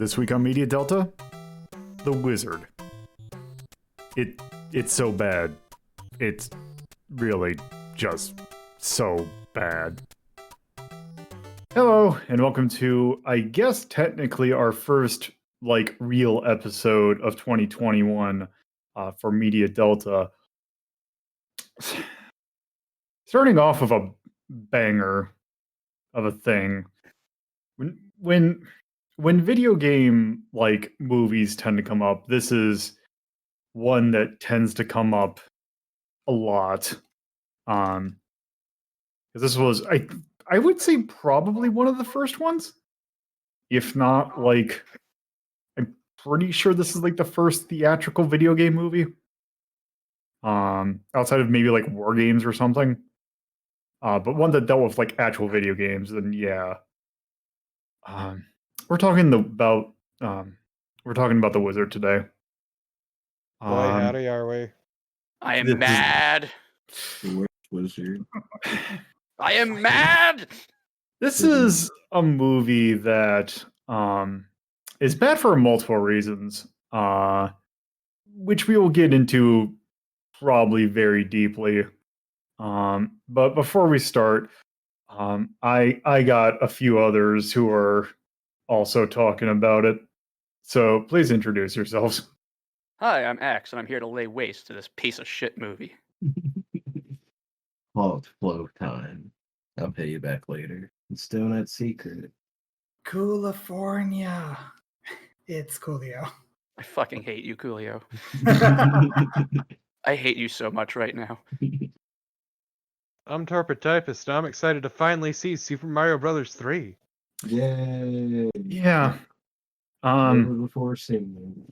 This week on Media Delta, The Wizard. It's so bad. It's really just so bad. Hello, and welcome to, I guess, technically our first, real episode of 2021 for Media Delta. Starting off with a banger of a thing. When video game movies tend to come up, this is one that tends to come up a lot. Because this was I would say probably one of the first ones, if not I'm pretty sure this is the first theatrical video game movie. Outside of maybe war games or something. But one that dealt with actual video games, then yeah. We're talking about The Wizard today. Boy, howdy, are we? I am mad. The Wizard. I am mad. This is a movie that is bad for multiple reasons, which we will get into probably very deeply. But before we start, I got a few others who are also talking about it. So please introduce yourselves. Hi, I'm Axe, and I'm here to lay waste to this piece of shit movie. Hot flow time. I'll pay you back later. It's DonutSecret. California. It's Coolio. I fucking hate you, Coolio. I hate you so much right now. I'm Torpid Typist, and I'm excited to finally see Super Mario Bros. 3. Yay. Yeah. Never before seen.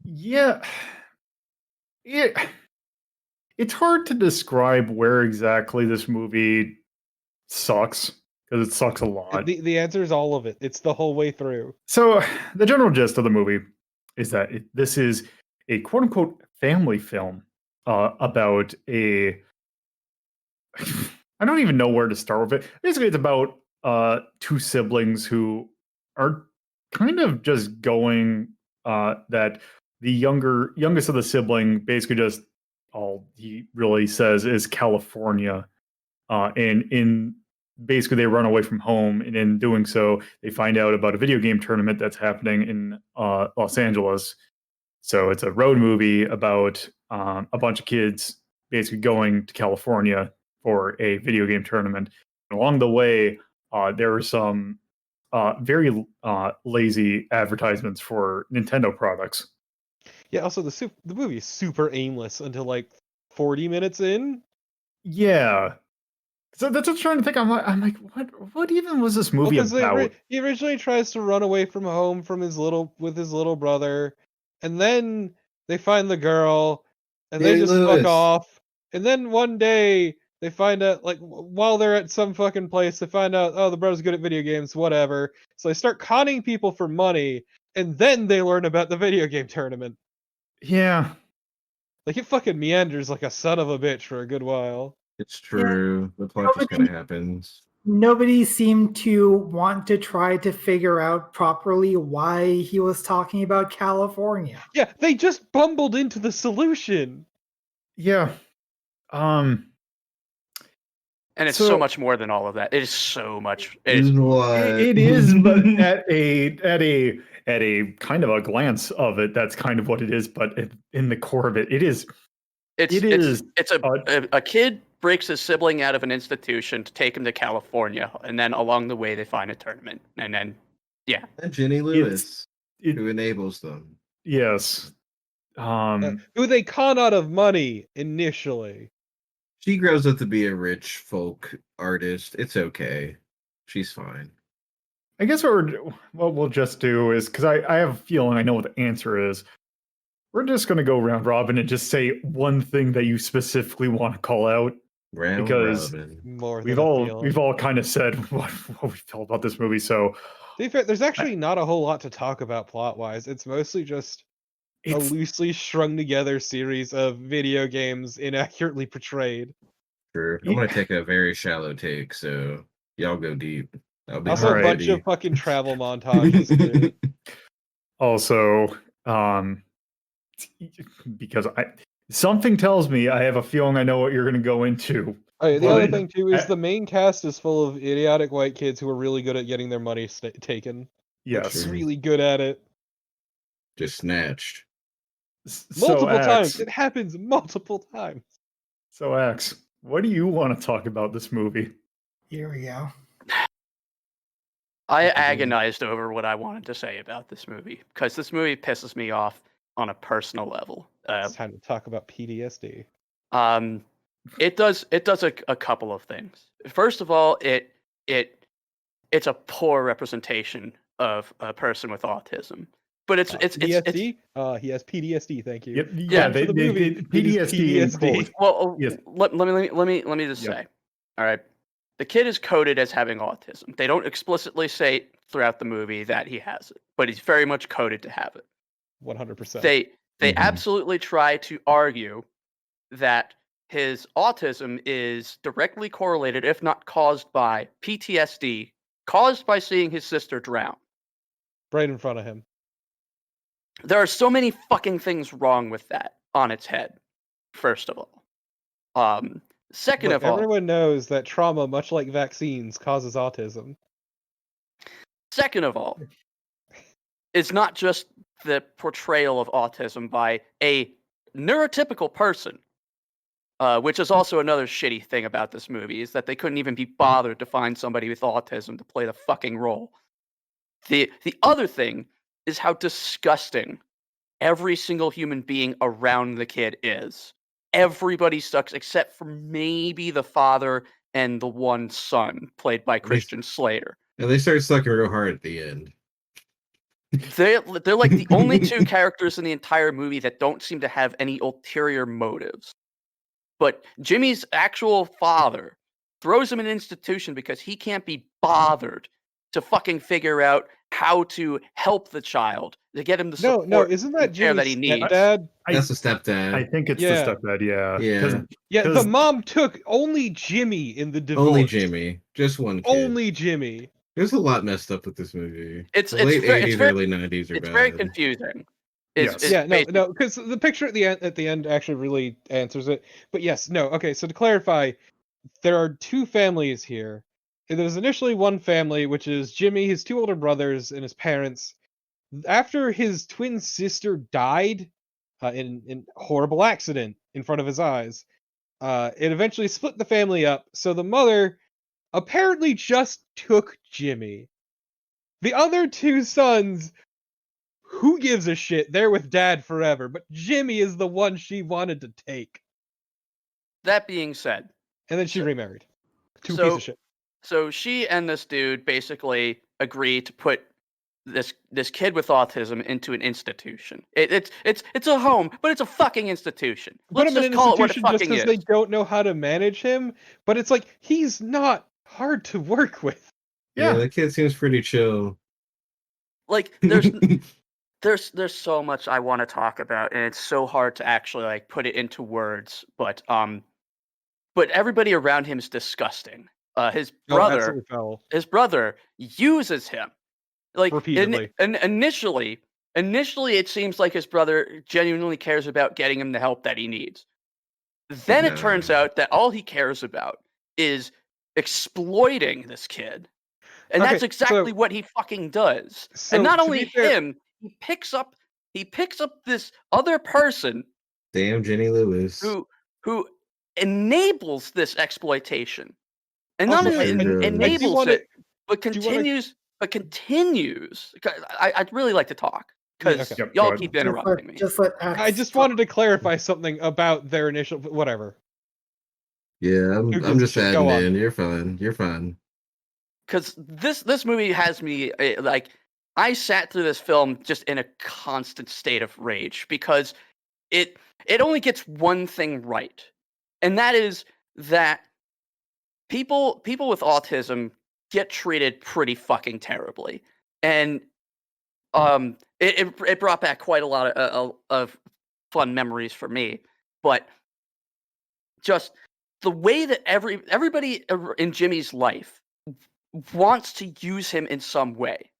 Yeah. It's hard to describe where exactly this movie sucks, because it sucks a lot. The answer is all of it. It's the whole way through. So the general gist of the movie is that this is a quote-unquote family film about a... I don't even know where to start with it. Basically, it's about two siblings who are kind of just going that the youngest of the sibling basically just all he really says is California, and in basically they run away from home, and in doing so they find out about a video game tournament that's happening in Los Angeles. So it's a road movie about a bunch of kids basically going to California for a video game tournament. And along the way, there are some very lazy advertisements for Nintendo products. Yeah, also the movie is super aimless until 40 minutes in. Yeah. So that's what I'm trying to think. I'm like, what even was this movie about? He originally tries to run away from home with his little brother, and then they find the girl, and they just fuck off. And then one day they find out, while they're at some fucking place, they find out, oh, the brother's good at video games, whatever. So they start conning people for money, and then they learn about the video game tournament. Yeah. It fucking meanders like a son of a bitch for a good while. It's true. The plot just kind of happens. Nobody seemed to want to try to figure out properly why he was talking about California. Yeah, they just bumbled into the solution. Yeah. And it's so much more than all of that. It is so much. It is, but at a kind of a glance of it, that's kind of what it is. But in the core of it, it's a kid breaks his sibling out of an institution to take him to California, and then along the way they find a tournament, and then and Jenny Lewis, who enables them. Yes. Who they con out of money initially. She grows up to be a rich folk artist. It's okay. She's fine. I guess what we'll just do is, because I have a feeling I know what the answer is. We're just going to go round robin and just say one thing that you specifically want to call out. Because we've all kind of said what we felt about this movie. So to be fair, there's actually not a whole lot to talk about plot-wise. It's mostly just a loosely strung together series of video games inaccurately portrayed. Sure. I'm going to take a very shallow take, so y'all go deep. Also a bunch of fucking travel montages. Also, because something tells me I have a feeling I know what you're going to go into. Oh, yeah, the But other thing too is I- the main cast is full of idiotic white kids who are really good at getting their money taken. Yes. Sure. Really good at it. Just snatched. Multiple times. Axe, It happens multiple times. so Axe, what do you want to talk about this movie? Here we go. I Mhm. agonized over what I wanted to say about this movie because this movie pisses me off on a personal level. It's time to talk about PTSD. It does a couple of things. First of all, it's a poor representation of a person with autism. But it's PTSD? He has PTSD, thank you. Yeah, For the movie, it is PTSD in quotes. well. Yes. Let me just Yep. say, all right. The kid is coded as having autism. They don't explicitly say throughout the movie that he has it, but he's very much coded to have it. 100%. They Mhm. absolutely try to argue that his autism is directly correlated, if not caused by PTSD, caused by seeing his sister drown. Right in front of him. There are so many fucking things wrong with that on its head. First of all, second Look, of all, everyone knows that trauma, much like vaccines, causes autism. second of all, it's not just the portrayal of autism by a neurotypical person, which is also another shitty thing about this movie, is that they couldn't even be bothered to find somebody with autism to play the fucking role. The other thing is how disgusting every single human being around the kid is. Everybody sucks except for maybe the father and the one son, played by Christian Slater. And they start sucking real hard at the end. They're like the only two characters in the entire movie that don't seem to have any ulterior motives. But Jimmy's actual father throws him in an institution because he can't be bothered to fucking figure out how to help the child, to get him the support No, isn't that and care that he Jimmy's needs. stepdad? That's the stepdad. I think it's Yeah. the stepdad, yeah. Yeah. Yeah, the 'cause- mom took only Jimmy in the divorce. Only Jimmy. Just one kid. Only Jimmy. There's a lot messed up with this movie. It's The late very- 80s, early 90s are It's bad. very confusing. Yes. Yeah, no, because the picture at the end actually really answers it. But yes, no, okay. So to clarify, there are two families here. There's initially one family, which is Jimmy, his two older brothers, and his parents. After his twin sister died in a horrible accident in front of his eyes, it eventually split the family up. So the mother apparently just took Jimmy. The other two sons, who gives a shit? They're with dad forever. But Jimmy is the one she wanted to take. That being said, And then she remarried to a so- piece of shit. so she and this dude basically agree to put this kid with autism into an institution. It's a home, but it's a fucking institution. Put Let's him in just an call it what it institution just fucking because is. they don't know how to manage him. But it's like, he's not hard to work with. Yeah, Yeah. the kid seems pretty chill. Like there's so much I want to talk about, and it's so hard to actually like put it into words. But everybody around him is disgusting. His Oh, brother, absolutely foul. his brother uses him. Like Repeatedly. and initially it seems like his brother genuinely cares about getting him the help that he needs. Then it turns No. out that all he cares about is exploiting this kid. And Okay, that's exactly so- what he fucking does. So, And not to only be fair- him, he picks up this other person Damn Jenny Lewis. who enables this exploitation. And not Also, only I do enables wanna- it, but do you wanna- continues. I'd really like to talk because okay. Yep, go y'all ahead. keep interrupting me. Just let Axe I just talk. wanted to clarify something about their initial whatever. Yeah, Who gives I'm a just shit? Go adding on. in. You're fine. You're fine. Because this movie has me like I sat through this film just in a constant state of rage because it only gets one thing right, and that is that people with autism get treated pretty fucking terribly, and it brought back quite a lot of fun memories for me, but just the way that everybody in Jimmy's life wants to use him in some way.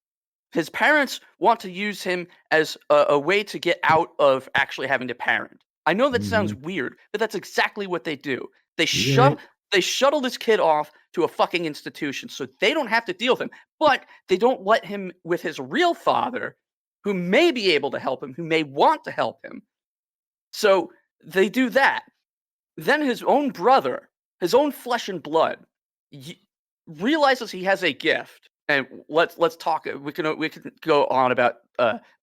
his parents want to use him as a way to get out of actually having to parent. I know that sounds weird, but that's exactly what they do. They shuttle this kid off to a fucking institution so they don't have to deal with him, but they don't let him with his real father, who may be able to help him, who may want to help him. So they do that. Then his own brother, his own flesh and blood, realizes he has a gift. And let's talk. We can go on about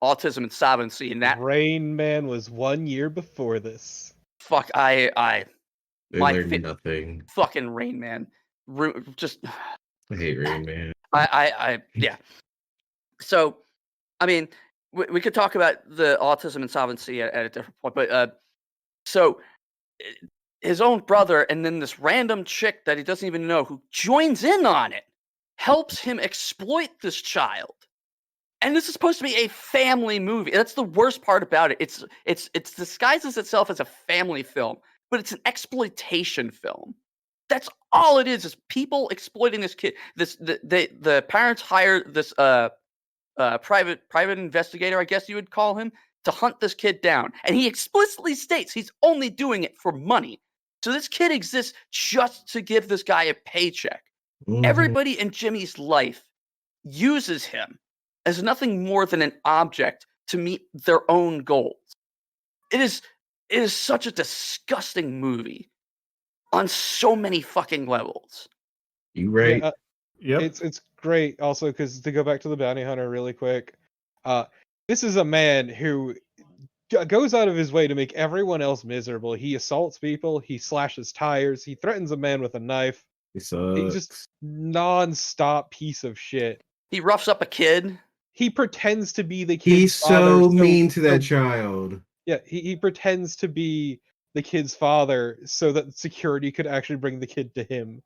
autism and sovereignty and that. Rain Man was 1 year before this. Fuck, They learned nothing. Fucking Rain Man, just. I hate Rain Man. Yeah. So, I mean, we could talk about the autism and sovereignty at a different point, but so his own brother and then this random chick that he doesn't even know who joins in on it helps him exploit this child. And this is supposed to be a family movie. That's the worst part about it. It's disguises itself as a family film, but it's an exploitation film. That's all it is people exploiting this kid. The parents hire this private investigator, I guess you would call him, to hunt this kid down. And he explicitly states he's only doing it for money. So this kid exists just to give this guy a paycheck. Everybody in Jimmy's life uses him as nothing more than an object to meet their own goals. It is such a disgusting movie on so many fucking levels. You right? Yep. It's great also because to go back to the bounty hunter really quick, this is a man who goes out of his way to make everyone else miserable. He assaults people, he slashes tires, he threatens a man with a knife. He sucks. He's just non-stop piece of shit. He roughs up a kid. He pretends to be the kid's He's father, so mean to that child. Yeah, he pretends to be the kid's father so that security could actually bring the kid to him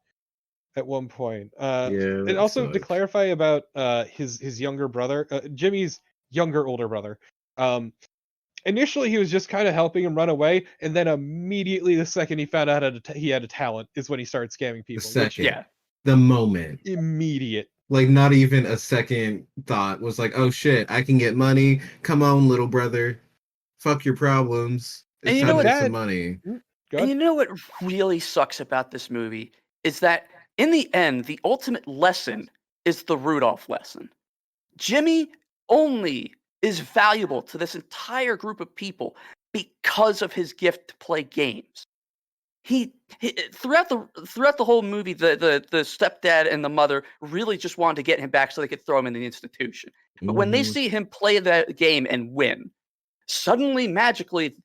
at one point. And also to clarify about his younger brother, Jimmy's older brother. Initially, he was just kind of helping him run away, and then immediately the second he found out he had a talent is when he started scamming people. The second, the moment, immediate. Like not even a second thought was like, oh shit, I can get money. Come on, little brother, fuck your problems. It's and you know what? Some money. And you know what really sucks about this movie is that in the end, the ultimate lesson is the Rudolph lesson. Jimmy only is valuable to this entire group of people because of his gift to play games. He throughout the whole movie, the stepdad and the mother really just wanted to get him back so they could throw him in the institution. But when they see him play that game and win, suddenly magically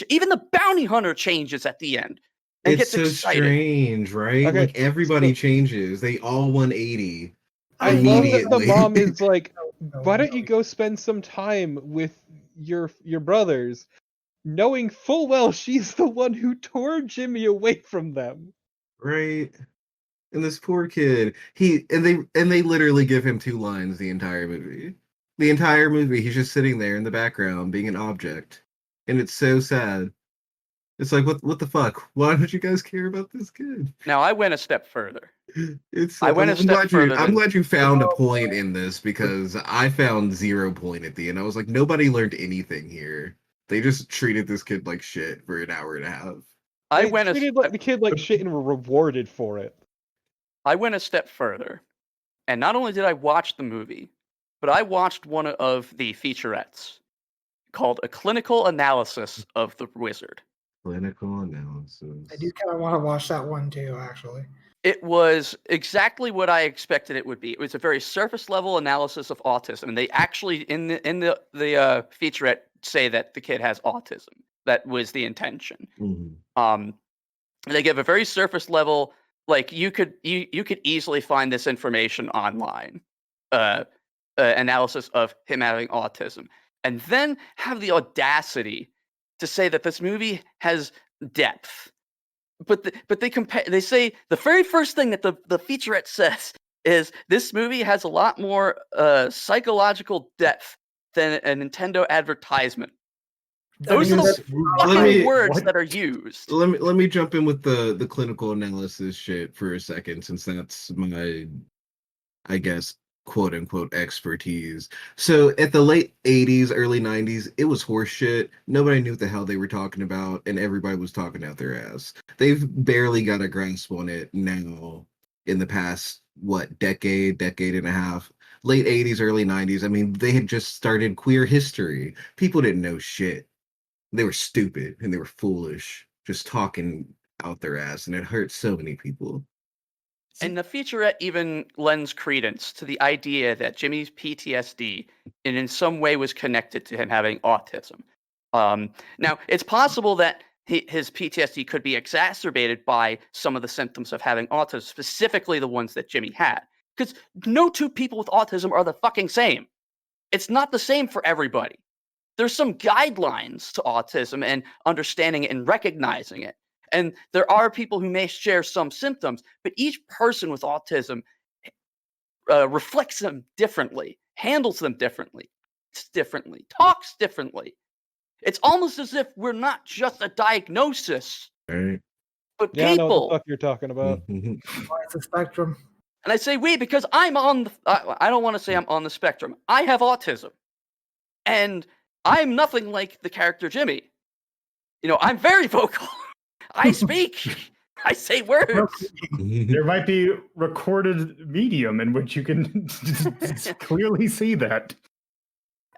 even the bounty hunter changes at the end and it's gets so excited. Strange, right? Okay, like everybody changes. They all 180. I love that the mom is like, why don't you go spend some time with your brothers, knowing full well she's the one who tore Jimmy away from them. Right. And this poor kid, they literally give him 2 lines the entire movie. The entire movie, he's just sitting there in the background being an object. And it's so sad. It's like, what the fuck? Why don't you guys care about this kid? Now, I went a step further. I'm glad you found a point in this, because I found 0 point at the end. I was like, nobody learned anything here. They just treated this kid like shit for an hour and a half. They treated the kid like shit and were rewarded for it. I went a step further. And not only did I watch the movie, but I watched one of the featurettes called A Clinical Analysis of the Wizard. Clinical analysis. I do kind of want to watch that one too, actually. It was exactly what I expected it would be. It was a very surface level analysis of autism, and they actually in the featurette say that the kid has autism. That was the intention. Mm-hmm. They give a very surface level, like you could easily find this information online, analysis of him having autism, and then have the audacity to say that this movie has depth. But they say the very first thing that the featurette says is this movie has a lot more psychological depth than a Nintendo advertisement. Those are the fucking words that are used. Let me jump in with the clinical analysis shit for a second, since that's my, I guess, quote unquote expertise. So at the late 80s, early 90s, it was horseshit. Nobody knew what the hell they were talking about, and everybody was talking out their ass. They've barely got a grasp on it now in the past, decade and a half. Late 80s, early 90s. I mean, they had just started queer history. People didn't know shit. They were stupid and they were foolish, just talking out their ass, and it hurt so many people. And the featurette even lends credence to the idea that Jimmy's PTSD in some way was connected to him having autism. Now, it's possible that his PTSD could be exacerbated by some of the symptoms of having autism, specifically the ones that Jimmy had. Because no two people with autism are the fucking same. It's not the same for everybody. There's some guidelines to autism and understanding it and recognizing it. And there are people who may share some symptoms, but each person with autism reflects them differently, handles them differently, talks differently. It's almost as if we're not just a diagnosis, Right. but Yeah, I know what the people. fuck you're talking about. Mhm. It's a spectrum. And I say we because I'm on the, I don't want to say I'm on the spectrum. I have autism. And I'm nothing like the character Jimmy. You know, I'm very vocal. I speak. I say words. There might be recorded medium in which you can clearly see that.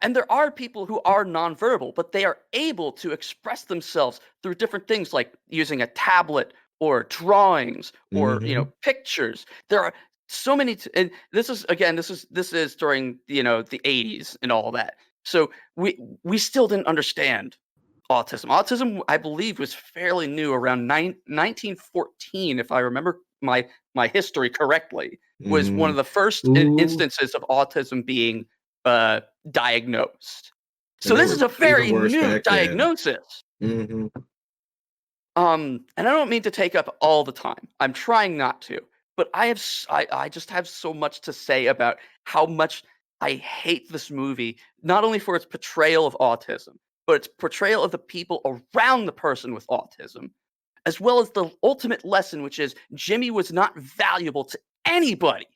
And there are people who are nonverbal, but they are able to express themselves through different things like using a tablet or drawings or, you know, pictures. There are so many and this is again this is during, you know, the 80s and all that. So we still didn't understand autism. Autism, I believe, was fairly new around 1914, if I remember my history correctly. Was one of the first instances of autism being diagnosed. So this is a very new diagnosis. Mhm. And I don't mean to take up all the time. I'm trying not to, but I just have so much to say about how much I hate this movie, not only for its portrayal of autism, but its portrayal of the people around the person with autism, as well as the ultimate lesson, which is Jimmy was not valuable to anybody,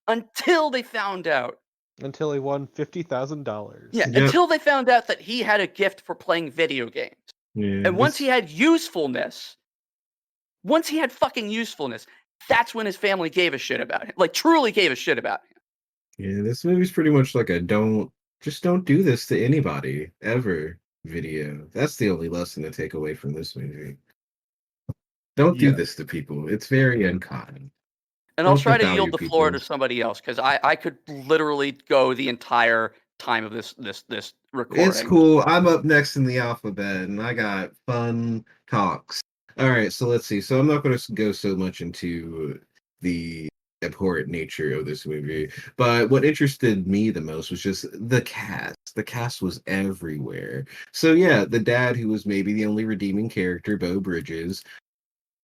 until they found out. Until he won $50,000. Yeah, Yep. until they found out that he had a gift for playing video games. Yeah, And once he had usefulness, once he had fucking usefulness, that's when his family gave a shit about him. Like, truly gave a shit about him. Yeah, this movie's pretty much like a don't do this to anybody ever video. That's the only lesson to take away from this movie. Don't do this to people. It's very unkind. And I'll Don't try to devalue yield the floor to people. somebody else because I could literally go the entire time of this recording. It's cool. I'm up next in the alphabet, and I got fun talks. All right, so let's see. So I'm not going to go so much into the abhorrent nature of this movie, but what interested me the most was just the cast. The cast was everywhere. So yeah, the dad, who was maybe the only redeeming character, Beau Bridges,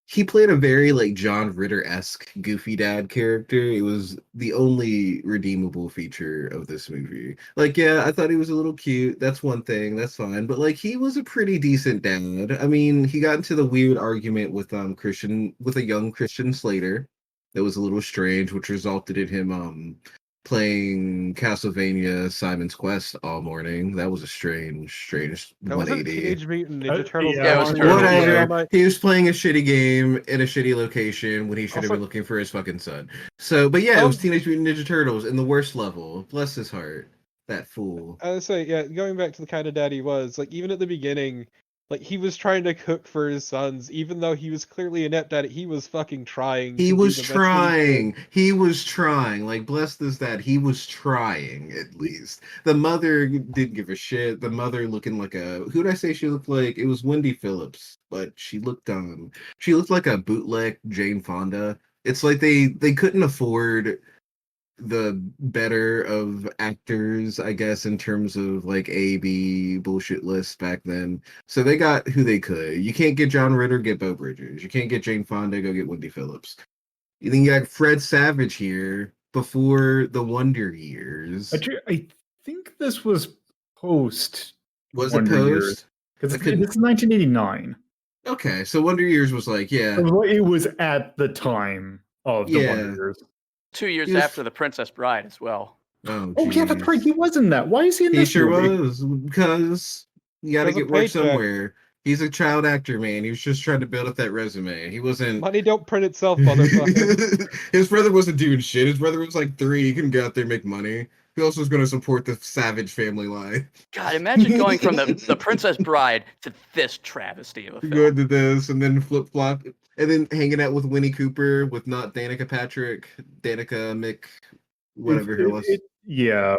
he played a very like John Ritter-esque goofy dad character. It was the only redeemable feature of this movie. Like, yeah, I thought he was a little cute. That's one thing. That's fine. But like, he was a pretty decent dad. I mean, he got into the weird argument with a young Christian Slater. That was a little strange, which resulted in him playing Castlevania Simon's Quest all morning. That was a strange That wasn't 180. Teenage Mutant Ninja Turtles. yeah, it was Dawn Turtles. of the Whatever. Dynamite. He was playing a shitty game in a shitty location when he should have Also- been looking for his fucking son. So, but yeah, it was Um, Teenage Mutant Ninja Turtles in the worst level. Bless his heart. That fool. I would say, yeah, going back to the kind of dad he was, like, even at the beginning, like, he was trying to cook for his sons, even though he was clearly inept at it, he was fucking trying. He to do was the best trying. He was trying. Like, bless this dad. He was trying, at least. The mother didn't give a shit. The mother looking like who did I say she looked like? It was Wendy Phillips, but she looked like a bootleg Jane Fonda. It's like they couldn't afford the better of actors, I guess, in terms of like A/B bullshit lists back then. So they got who they could. You can't get John Ritter, get Beau Bridges. You can't get Jane Fonda, go get Wendy Phillips. You think you got Fred Savage here before the Wonder Years? I think this was post. Was it Wonder Years. post? Because I it's couldn't- 1989. Okay, so Wonder Years was like, yeah. It was at the time of the Yeah. Wonder Years. 2 years He was- after The Princess Bride as well. Oh, Oh yeah, that's right. jeez. He was in that. Why is he in He this sure movie? was, because you got to 'Cause of get work paycheck. somewhere. He's a child actor, man. He was just trying to build up that resume. He wasn't. Money don't print itself, motherfucker. His brother wasn't doing shit. His brother was like 3. He couldn't get out there and make money. He also was going to support the Savage family line. God, imagine going from the Princess Bride to this travesty of a film. Going to this and then flip flop, and then hanging out with Winnie Cooper with not Danica Patrick, Danica Mick, whatever her was. Yeah.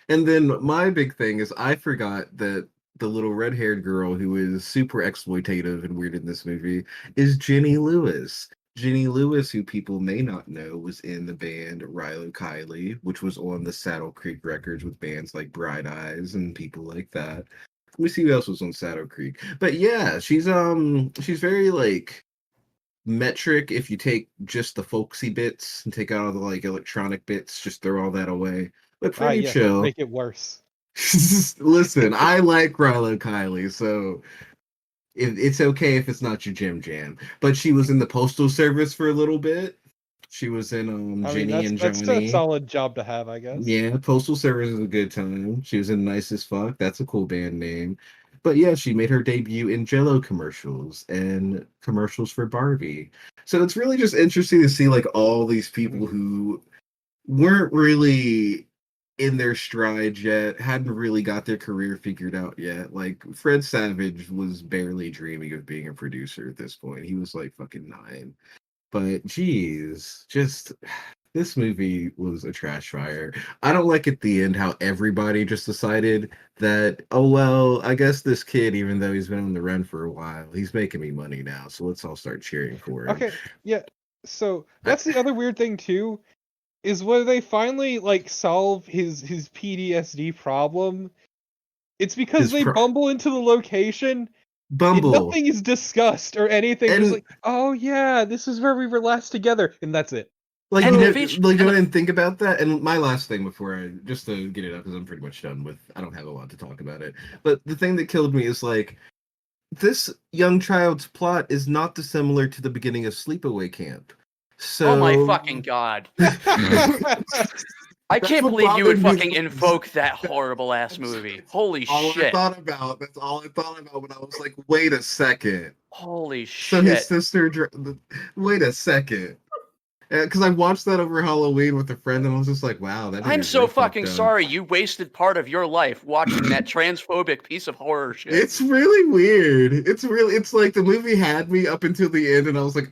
And then my big thing is I forgot that the little red-haired girl who is super exploitative and weird in this movie is Jenny Lewis. Jenny Lewis, who people may not know, was in the band Rilo Kiley, which was on the Saddle Creek records with bands like Bright Eyes and people like that. Let me see who else was on Saddle Creek. But yeah, she's very like metric. If you take just the folksy bits and take out all the like electronic bits, just throw all that away. But pretty Yeah, chill. make it worse. Listen, I like Rilo Kiley, so it's okay if it's not your jam. But she was in the Postal Service for a little bit. She was in I mean, Jenny and that's a Johnny. solid job to have, I guess. Yeah, Postal Service is a good time. She was in Nice as Fuck. That's a cool band name. But yeah, she made her debut in Jello commercials and commercials for Barbie. So it's really just interesting to see like all these people who weren't really in their stride yet, hadn't really got their career figured out yet. Like Fred Savage was barely dreaming of being a producer at this point. He was like fucking 9. But geez, just this movie was a trash fire. I don't like at the end how everybody just decided that, oh well, I guess this kid, even though he's been on the run for a while, he's making me money now, so let's all start cheering for him. Okay, yeah. So that's the other weird thing too, is when they finally like solve his PTSD problem, it's because His they pro- bumble into the location. Bumble. Nothing is discussed or anything. Just And- like, oh yeah, this is where we were last together, and that's it. Like, And you the know, feature- like, and I the- didn't think about that. And my last thing before just to get it up, because I'm pretty much done with, I don't have a lot to talk about it. But the thing that killed me is like, this young child's plot is not dissimilar to the beginning of Sleepaway Camp. So, Oh my fucking god. I That's can't what believe you would bothered me fucking the invoke that horrible ass movie. Holy all I shit. thought about. That's all I thought about when I was like, wait a second. Holy So his shit. sister, wait a second. Because I watched that over Halloween with a friend, and I was just like, "Wow, that." I'm is so really fucked fucking up. sorry you wasted part of your life watching that transphobic piece of horror shit. It's really weird. It's like the movie had me up until the end, and I was like,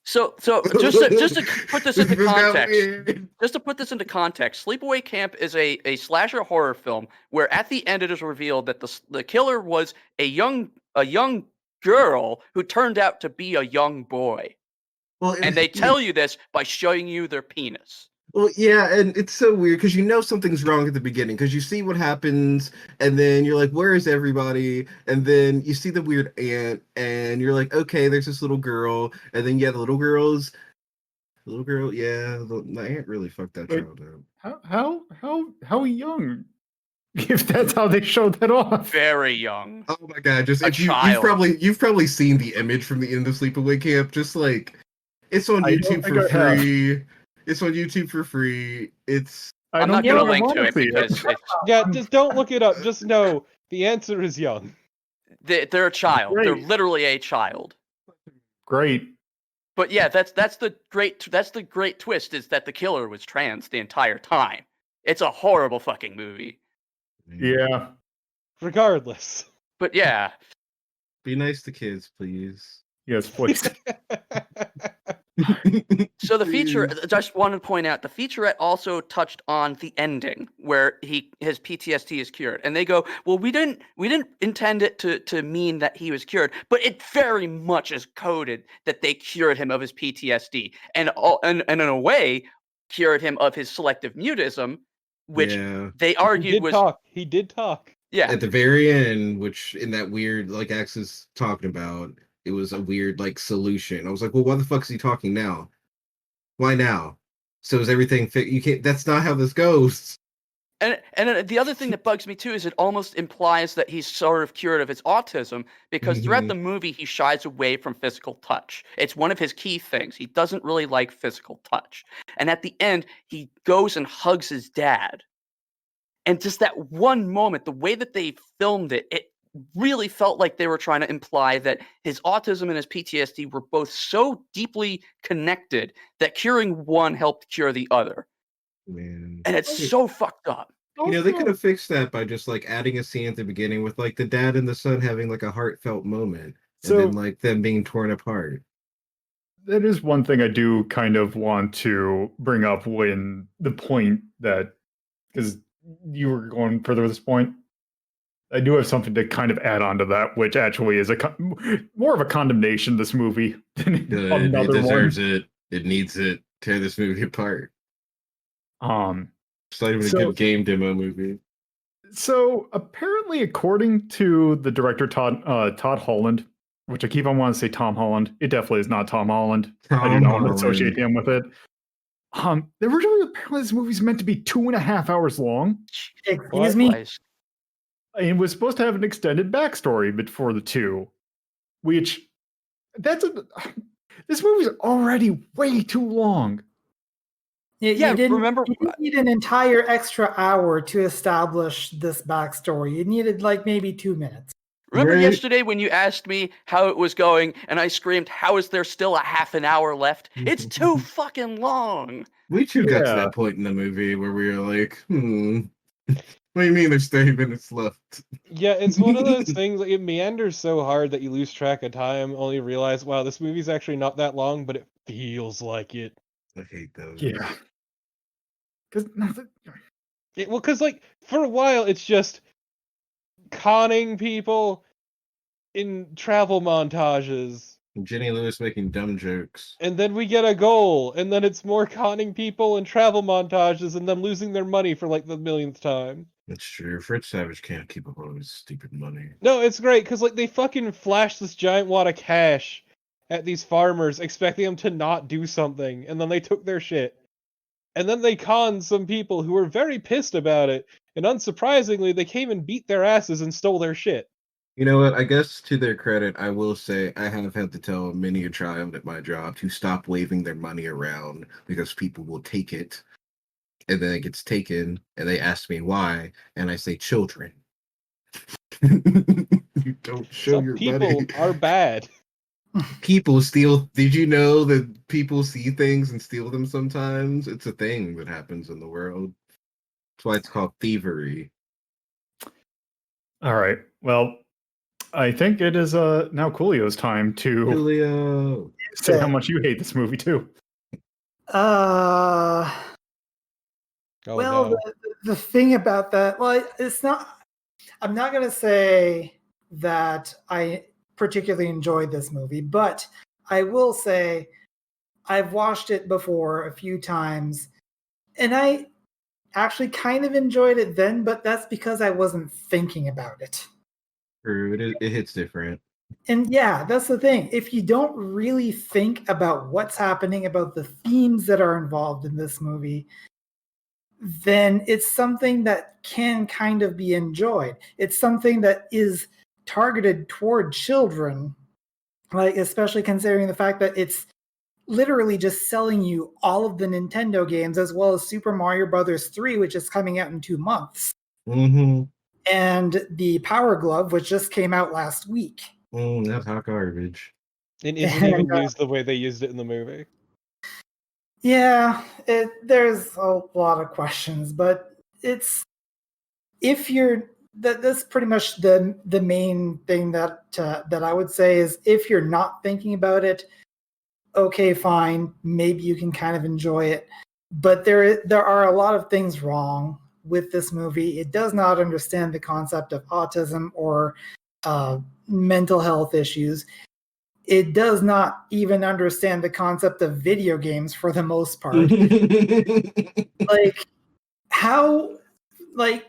So just to put this into got context, weird. just to put this into context, Sleepaway Camp is a slasher horror film where at the end it is revealed that the killer was a young girl who turned out to be a young boy. Well, And they tell you this by showing you their penis. Well, yeah, and it's so weird because you know something's wrong at the beginning because you see what happens, and then you're like, "Where is everybody?" And then you see the weird ant, and you're like, "Okay, there's this little girl," and then yeah, the little girl, yeah, the ant really fucked that Wait. child up. How young? If that's how they showed that off. Very young. Oh my god! Just A if you've child. probably seen the image from the end of Sleepaway Camp. Just like it's on I don't YouTube think for I have. free. It's on YouTube for free. It's I'm not think gonna I link to wanna it see because it's, Yeah, just don't look it up. Just know the answer is young. they're a child. They're Great. literally a child. Great. But yeah, that's the great twist is that the killer was trans the entire time. It's a horrible fucking movie. Yeah. Regardless. But yeah, Be nice to kids, please. Yes, please. so the feature, I just wanted to point out, the featurette also touched on the ending where his PTSD is cured, and they go, "Well, we didn't intend it to mean that he was cured, but it very much is coded that they cured him of his PTSD, and in a way, cured him of his selective mutism, which Yeah. they He argued did was talk. He did talk. yeah." At the very end, which in that weird, like Axe is talking about, it was a weird, like, solution. I was like, well, why the fuck is he talking now? Why now? So is everything you can't, that's not how this goes. And the other thing that bugs me too is it almost implies that he's sort of cured of his autism because throughout the movie he shies away from physical touch. It's one of his key things. He doesn't really like physical touch. And at the end, he goes and hugs his dad. And just that one moment, the way that they filmed it, it really felt like they were trying to imply that his autism and his PTSD were both so deeply connected that curing one helped cure the other. Man. And it's so fucked up. You know, they could have fixed that by just like adding a scene at the beginning with like the dad and the son having like a heartfelt moment, and So- then like them being torn apart. That is one thing I do kind of want to bring up when the point that, because you were going further with this point, I do have something to kind of add on to that, which actually is more of a condemnation of this movie than Good. another It deserves one. it. It needs it. Tear this movie apart. Um, It's not even So- a good game demo movie. So apparently, according to the director Todd Holland, which I keep on wanting to say Tom Holland, it definitely is not Tom Holland. I do not want to associate him with it. Originally, apparently, this movie's meant to be 2.5 hours long. Excuse me. Likewise. And it was supposed to have an extended backstory before the two, which this movie's already way too long. Yeah, you didn't, remember- you didn't need an entire extra hour to establish this backstory. You needed like maybe 2 minutes. Remember Right. yesterday when you asked me how it was going and I screamed, how is there still a half an hour left? It's too fucking long. We too got to Yeah. that point in the movie where we were like, what do you mean there's 30 minutes left? Yeah, it's one of those things. Like, it meanders so hard that you lose track of time. Only realize, wow, this movie's actually not that long, but it feels like it. I hate those. Yeah. Because Well, because like for a while, it's just conning people in travel montages, Jenny Lewis making dumb jokes. and then we get a goal, and then it's more conning people in travel montages, and them losing their money for like the millionth time. That's true. Fritz Savage can't keep up all his stupid money. No, it's great because like they fucking flash this giant wad of cash at these farmers, expecting them to not do something, and then they took their shit. And then they conned some people who were very pissed about it, and unsurprisingly, they came and beat their asses and stole their shit. You know what? I guess to their credit, I will say I have had to tell many a child at my job to stop waving their money around because people will take it. And then it gets taken, and they ask me why, and I say children. You don't show Some your people money. are bad. People steal. Did you know that people see things and steal them sometimes? It's a thing that happens in the world. That's why it's called thievery. all right. Well, I think it is now Coolio's time to Julio. say how much you hate this movie too. Oh, Well, no. the thing about that, well, it's not. I'm not going to say that I particularly enjoyed this movie, but I will say I've watched it before a few times, and I actually kind of enjoyed it then, but that's because I wasn't thinking about it. True, it hits different. And yeah, that's the thing. If you don't really think about what's happening, about the themes that are involved in this movie, then it's something that can kind of be enjoyed. It's something that is targeted toward children, like especially considering the fact that it's literally just selling you all of the Nintendo games as well as Super Mario Brothers 3, which is coming out in 2 months, Mm-hmm. and the Power Glove, which just came out last week. That's hot garbage. It isn't even used the way they used it in the movie. Yeah, there's a lot of questions, but it's if you're that's pretty much the main thing that I would say is if you're not thinking about it, okay, fine, maybe you can kind of enjoy it. But there are a lot of things wrong with this movie. It does not understand the concept of autism or mental health issues. It does not even understand the concept of video games for the most part. Like, how, like,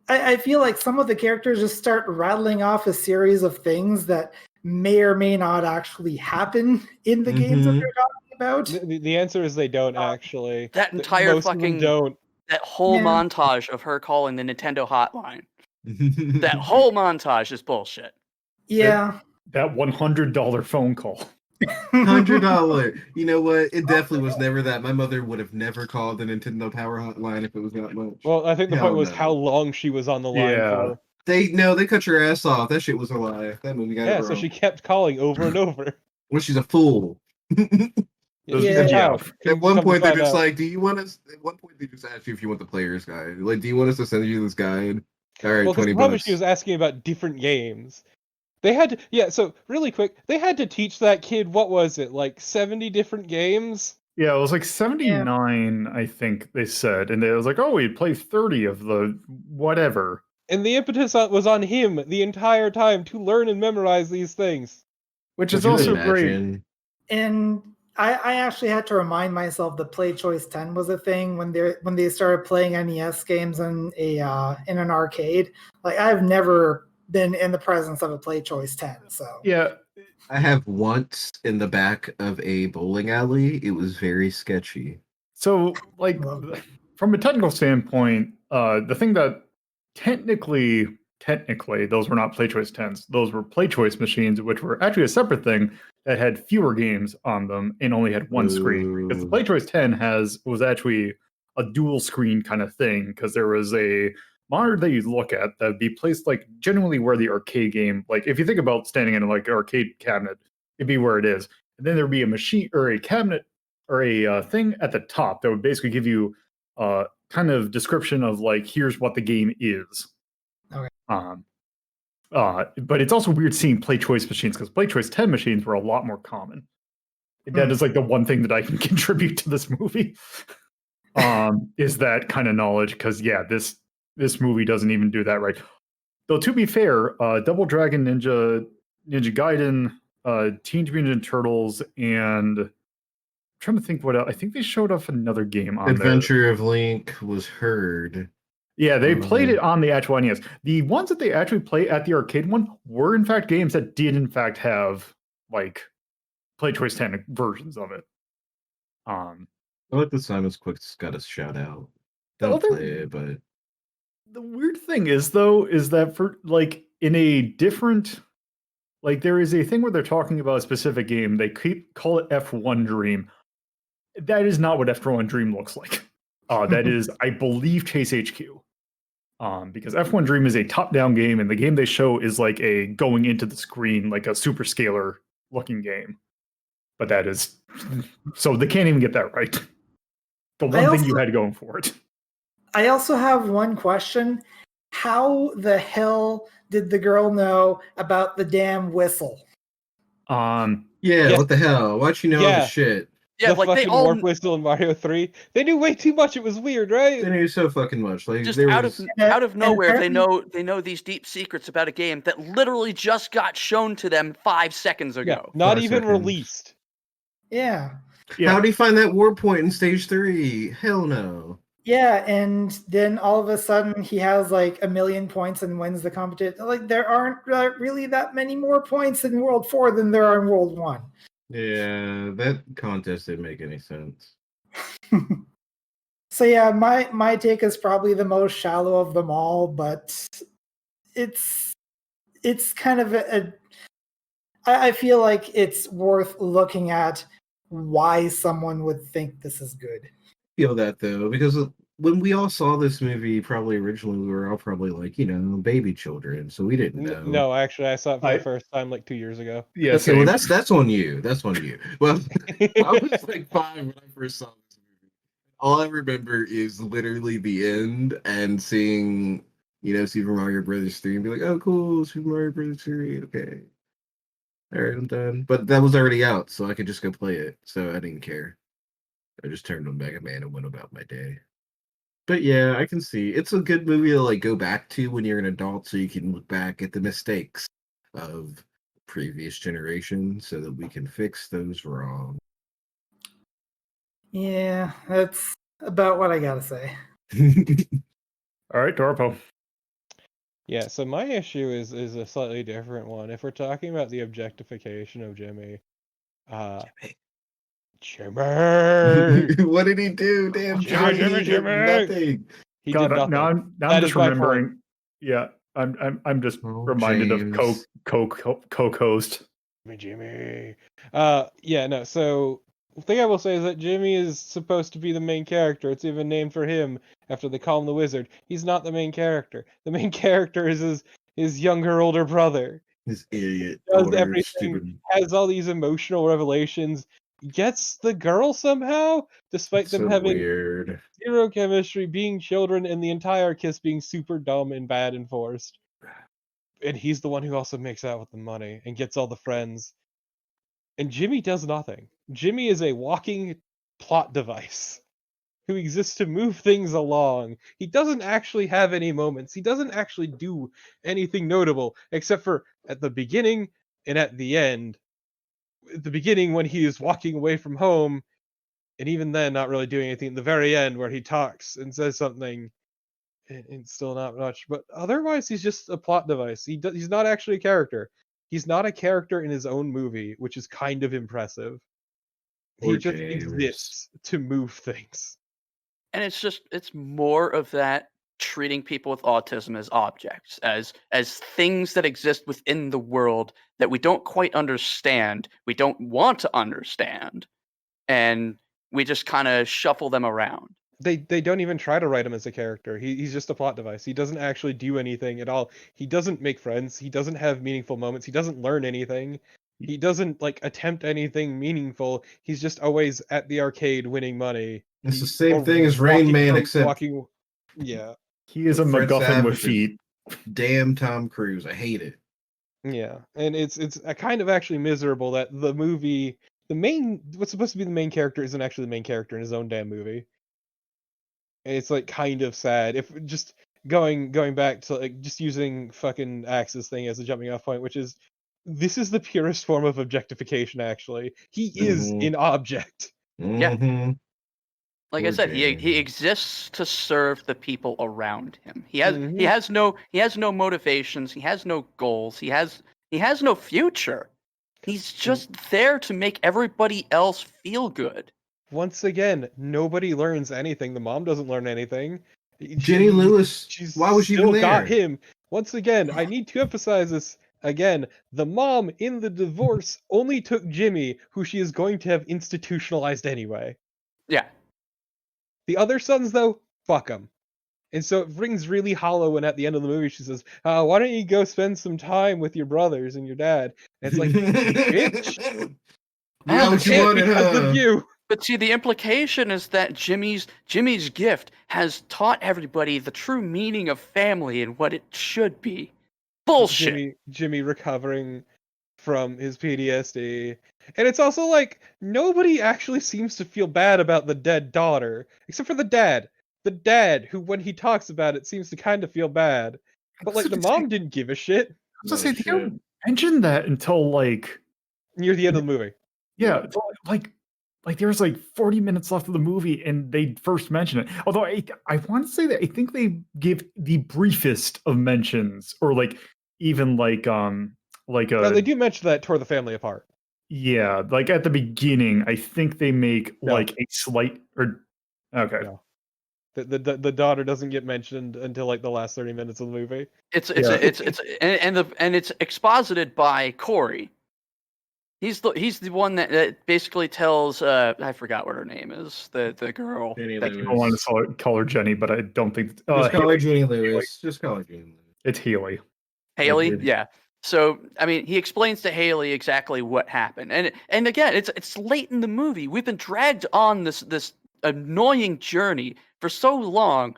I feel like some of the characters just start rattling off a series of things that may or may not actually happen in the games that they're talking about. The answer is they don't actually. That entire Most of them fucking don't. That whole Yeah. montage of her calling the Nintendo hotline. That whole montage is bullshit. Yeah. That $100 phone call. $100. You know what? It definitely was never that. My mother would have never called the Nintendo Power Hotline if it was that much. Well, I think the Hell point was no. how long she was on the line Yeah. for. They cut your ass off. That shit was a lie. That movie got it Yeah, wrong. so she kept calling over and over. Well, she's a fool. Those- She's a yeah. child. At one Come to point, they're find just out. like, "Do you want us?" At one point, they just ask you if you want the player's guide. Like, do you want us to send you this guide? All right, Well, because 20 the problem is bucks. she was asking about different games. They had to, yeah. So really quick, they had to teach that kid what was it, like 70 different games? Yeah, it was like 79, I think they said. And it was like, oh, we'd play 30 of the whatever. And the impetus was on him the entire time to learn and memorize these things. Which Could is you also great. imagine? And I actually had to remind myself that Play Choice 10 was a thing when they started playing NES games in an arcade. Like, I've never been in the presence of a Play Choice 10. So Yeah. I have once in the back of a bowling alley. It was very sketchy. So, like, from a technical standpoint, the thing that technically, those were not Play Choice 10s. Those were Play Choice machines, which were actually a separate thing that had fewer games on them and only had one screen. Because the Play Choice 10 was actually a dual screen kind of thing, because there was a monitor that you'd look at that would be placed like generally where the arcade game, like if you think about standing in like an arcade cabinet, it'd be where it is. And then there'd be a machine or a cabinet or a thing at the top that would basically give you kind of description of like, here's what the game is. Okay. But it's also weird seeing Play Choice machines, because Play Choice 10 machines were a lot more common. That is like the one thing that I can contribute to this movie. Is that kind of knowledge, because yeah, this movie doesn't even do that right. Though to be fair, Double Dragon Ninja Gaiden, Teenage Mutant Ninja Turtles, and I'm trying to think what else. I think they showed off another game on Adventure of Link was heard. Yeah, they played it on the actual NES. The ones that they actually play at the arcade one were in fact games that did in fact have like Play Choice 10 versions of it. I like the Simon's Quick's got a shout out. The Don't other- play it, but The weird thing is though, is that for like in a different, like there is a thing where they're talking about a specific game, they call it F1 Dream. That is not what F1 Dream looks like. That is, I believe, Chase HQ. Because F1 Dream is a top-down game, and the game they show is like a going into the screen, like a super scalar looking game. But that is, so they can't even get that right. The one thing you had going for it. I also have one question. How the hell did the girl know about the damn whistle? Yeah, what the hell? Why'd you know all this shit? Yeah, the like fucking they all warp whistle in Mario 3. They knew way too much. It was weird, right? They knew so fucking much. Like just there out was... of nowhere they know these deep secrets about a game that literally just got shown to them 5 seconds ago. Yeah, not 5 even seconds. released. Yeah. How do you find that warp point in stage 3? Hell no. Yeah, and then all of a sudden he has like 1 million points and wins the competition. Like there aren't really that many more points in World 4 than there are in World 1. Yeah, that contest didn't make any sense. So yeah, my take is probably the most shallow of them all, but it's kind of I feel like it's worth looking at why someone would think this is good. Feel that though, because when we all saw this movie, probably originally, we were all probably like, baby children, so we didn't know. No, actually, I saw it for the first time like 2 years ago. Yeah, okay, well that's on you. That's on you. Well, I was like 5 when I first saw this movie. All I remember is literally the end and seeing, Super Mario Brothers 3 and be like, oh cool, Super Mario Brothers 3, okay. All right, I'm done. But that was already out, so I could just go play it. So I didn't care. I just turned on Mega Man and went about my day. But yeah, I can see it's a good movie to like go back to when you're an adult, so you can look back at the mistakes of previous generations, so that we can fix those wrong. Yeah, that's about what I gotta say. All right, Dorpo. Yeah, so my issue is a slightly different one. If we're talking about the objectification of Jimmy, Jimmy. What did he do? Damn, Jimmy, Johnny, he did nothing. He God, did nothing. now I'm That just is my point. remembering. Yeah, I'm just Oh, reminded James. of Coke host. Jimmy. Yeah, no. So the thing I will say is that Jimmy is supposed to be the main character. It's even named for him after they call him the Wizard. He's not the main character. The main character is his younger, older brother. This idiot. Does Older, everything, stupid. has all these emotional revelations, gets the girl somehow, despite them So having weird. zero chemistry, being children, and the entire kiss being super dumb and bad and forced. And he's the one who also makes out with the money and gets all the friends. And Jimmy does nothing. Jimmy is a walking plot device who exists to move things along. He doesn't actually have any moments. He doesn't actually do anything notable, except for at the beginning and at the end. At the beginning, when he is walking away from home, and even then, not really doing anything. At the very end, where he talks and says something, and still not much. But otherwise, he's just a plot device. He's not actually a character. He's not a character in his own movie, which is kind of impressive. Poor He just James. exists to move things. And it's more of that treating people with autism as objects, as things that exist within the world that we don't quite understand, we don't want to understand, and we just kind of shuffle them around. They don't even try to write him as a character. He's just a plot device. He doesn't actually do anything at all. He doesn't make friends. He doesn't have meaningful moments. He doesn't learn anything. He doesn't attempt anything meaningful. He's just always at the arcade winning money. It's the same thing as Rain Man, except yeah. He is a Fred MacGuffin with Savage is- feet. Damn Tom Cruise. I hate it. Yeah, and it's a kind of actually miserable that the movie, what's supposed to be the main character isn't actually the main character in his own damn movie. And it's kind of sad. If just going back to just using fucking Axe's thing as a jumping off point, which is this is the purest form of objectification. Actually, he is Mhm. an object. Yeah. Mhm. Like I Poor said, he James. exists to serve the people around him. He has Mhm. he has no motivations. He has no goals. He has no future. He's just there to make everybody else feel good. Once again, nobody learns anything. The mom doesn't learn anything. Jenny Lewis. She's Why was she still even there? got him. Once again, I need to emphasize this again. The mom in the divorce only took Jimmy, who she is going to have institutionalized anyway. Yeah. The other sons, though, fuck them. And so it rings really hollow when at the end of the movie she says, why don't you go spend some time with your brothers and your dad? And it's like, bitch, You got what you wanted, because of huh? you. But see, the implication is that Jimmy's gift has taught everybody the true meaning of family and what it should be. Bullshit. Jimmy recovering from his PTSD. And it's also nobody actually seems to feel bad about the dead daughter, except for the dad. The dad, who when he talks about it seems to kind of feel bad. But the mom didn't give a shit. I was gonna say they don't mention that until Near the end of the movie. yeah, there's 40 minutes left of the movie and they first mention it. Although I want to say that I think they give the briefest of mentions, or even No, they do mention that tore the family apart. yeah, at the beginning, I think they make No. a slight okay. No. The daughter doesn't get mentioned until the last 30 minutes of the movie. It's exposited by Corey. He's the one that basically tells I forgot what her name is, the girl. Jenny that- Lewis. I want to call her Jenny, but I don't think Just call her Haley. Jenny Lewis. Just call her Jenny Lewis. It's Haley. Haley, Agreed. yeah. So I mean, he explains to Haley exactly what happened, and again, it's late in the movie. We've been dragged on this annoying journey for so long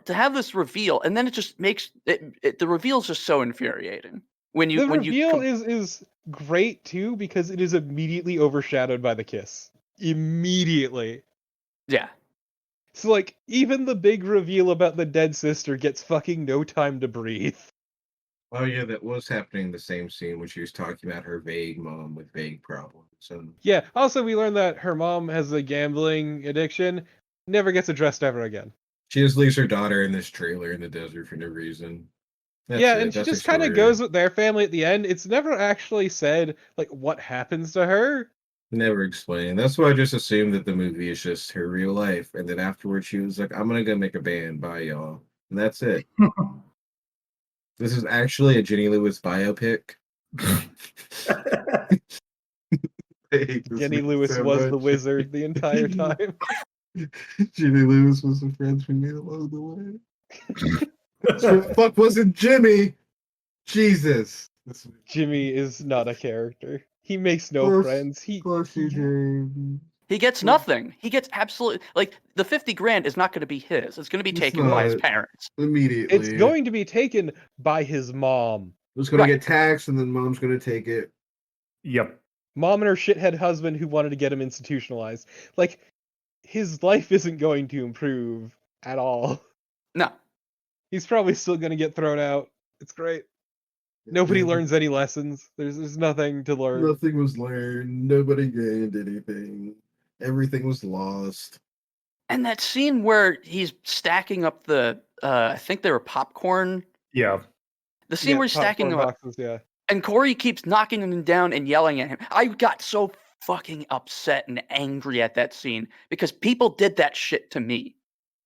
to have this reveal, and then it just makes the reveal is just so infuriating. The reveal is great too because it is immediately overshadowed by the kiss. Immediately. Yeah. So even the big reveal about the dead sister gets fucking no time to breathe. Oh yeah, that was happening in the same scene when she was talking about her vague mom with vague problems. And Yeah, also we learned that her mom has a gambling addiction, never gets addressed ever again. she just leaves her daughter in this trailer in the desert for no reason. That's yeah, it. and she That's her just kind of story. goes with their family at the end. It's never actually said what happens to her. Never explained. That's why I just assumed that the movie is just her real life, and then afterwards she was like, "I'm gonna go make a band, bye y'all," and that's it. This is actually a Jenny Lewis biopic. I hate this Jenny movie Lewis so was the much. wizard the entire time. Jimmy Lewis was the friend for me along the way. So fuck wasn't Jimmy. Jesus. Jimmy is not a character. He makes no Close- friends. Close you, James. He gets nothing. He gets absolutely like the 50 grand is not going to be his. It's going to be It's taken by his not. parents. Immediately. It's going to be taken by his mom. It's gonna Right. get taxed, and then mom's gonna take it. Yep. Mom and her shithead husband who wanted to get him institutionalized. Like, his life isn't going to improve at all. No. He's probably still going to get thrown out. It's great. Nobody Yeah. learns any lessons. There's nothing to learn. Nothing was learned. Nobody gained anything. Everything was lost. And that scene where he's stacking up the I think they were popcorn. Yeah. The scene where he's stacking popcorn them up, boxes, yeah. and Corey keeps knocking him down and yelling at him. I got so fucking upset and angry at that scene because people did that shit to me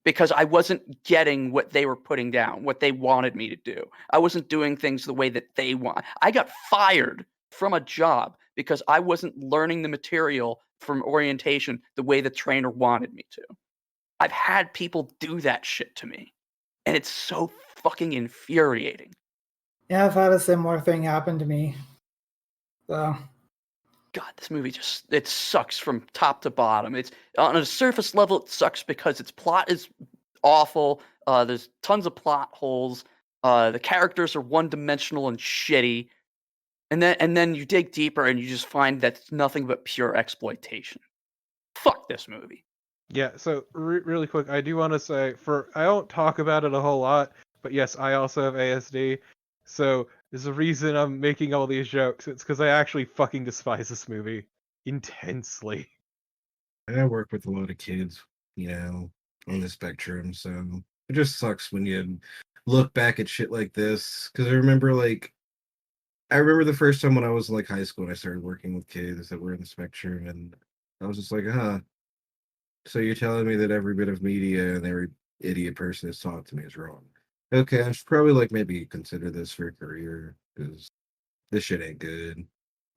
because I wasn't getting what they were putting down, what they wanted me to do. I wasn't doing things the way that they want. I got fired from a job because I wasn't learning the material from orientation the way the trainer wanted me to. I've had people do that shit to me, and it's so fucking infuriating. Yeah, I've had a similar thing happen to me. So God, this movie it sucks from top to bottom. It's on a surface level, it sucks because its plot is awful. There's tons of plot holes. The characters are one-dimensional and shitty. And then you dig deeper and you just find that it's nothing but pure exploitation. Fuck this movie. Yeah, so really quick, I do want to say, I don't talk about it a whole lot, but yes, I also have ASD. So there's a reason I'm making all these jokes. It's because I actually fucking despise this movie intensely. I work with a lot of kids, on the spectrum, so it just sucks when you look back at shit like this. Because I remember the first time when I was in high school and I started working with kids that were in the spectrum, and I was just like, huh. So you're telling me that every bit of media and every idiot person that's taught to me is wrong. Okay, I should probably maybe consider this for a career because this shit ain't good.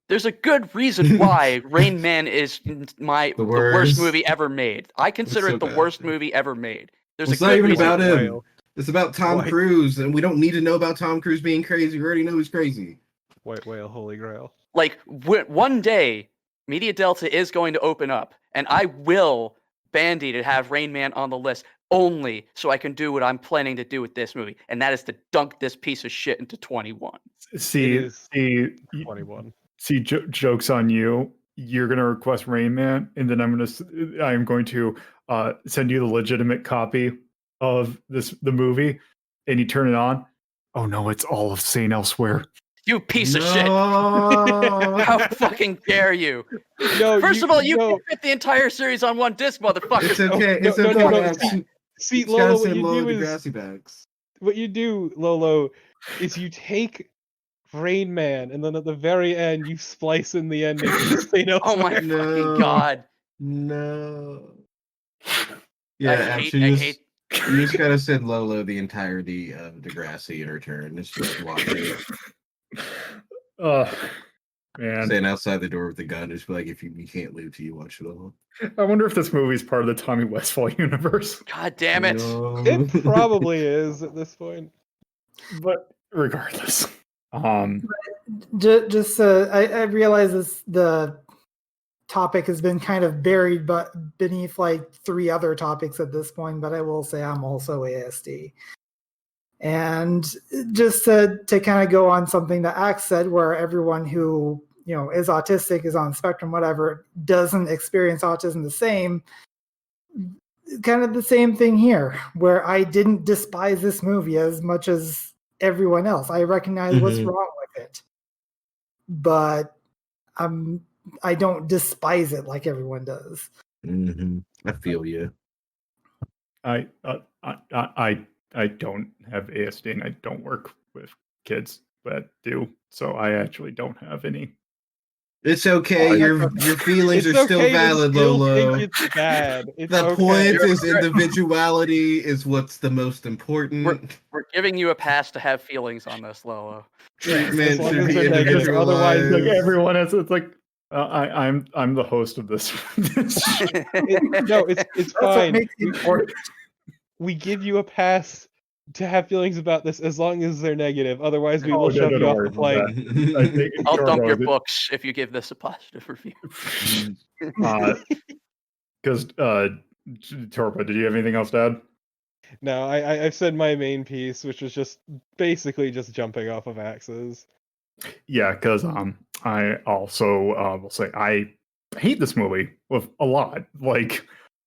There's a good reason why Rain Man is the worst movie ever made. I consider so it the bad. worst movie ever made. There's It's a not good even reason. about him. Whale. It's about Tom What? Cruise, and we don't need to know about Tom Cruise being crazy. We already know he's crazy. White whale, holy grail. Like one day, Media Delta is going to open up, and I will bandy to have Rain Man on the list only so I can do what I'm planning to do with this movie, and that is to dunk this piece of shit into 21. See, 21. Jokes on you. You're gonna request Rain Man, and then I'm going to send you the legitimate copy of the movie, and you turn it on. Oh no, it's all of Saint Elsewhere. You piece of shit! How fucking dare you? No, First of all, you can fit the entire series on one disc, motherfucker. It's okay. No, It's no, okay. no, no. Max. See, You gotta Lolo, what send you Lola do is Degrassi bags. what you do, Lolo, is you take Rain Man, and then at the very end, you splice in the ending to Saint Oh my Elsewhere. fucking god! No. Yeah, I actually, hate. you just gotta send Lolo the entirety of Degrassi in return. It's just watch it. Man, Stand outside the door with the gun. Just be like, if you can't leave till you watch it all. I wonder if this movie's part of the Tommy Westphall universe. God damn it! No. It probably is at this point. But regardless, just I realize the topic has been kind of buried but beneath 3 other topics at this point, but I will say I'm also ASD. And just to kind of go on something that Axe said, where everyone who is autistic, is on the spectrum, whatever, doesn't experience autism the same. Kind of the same thing here, where I didn't despise this movie as much as everyone else. I recognize what's wrong with it, but I don't despise it like everyone does. I feel you. I don't have ASD and I don't work with kids that do, so I actually don't have any It's okay. Your feelings It's are still okay to valid, still Lolo. think it's bad. It's The okay. point is individuality is what's the most important. We're giving you a pass to have feelings on this, Lolo. Treatment long should as be they're negative, individualized. otherwise- Like everyone has, it's like I'm the host of this. No, it's That's what fine. makes it important. We give you a pass to have feelings about this as long as they're negative. Otherwise, we Oh, will no, shove no, you don't off worry the about plane. I think I'll dump Torgo your is it- books if you give this a positive review. Because Torpo, did you have anything else to add? No, I've said my main piece, which was just basically just jumping off of axes. Yeah, because I also will say I hate this movie with a lot. Like,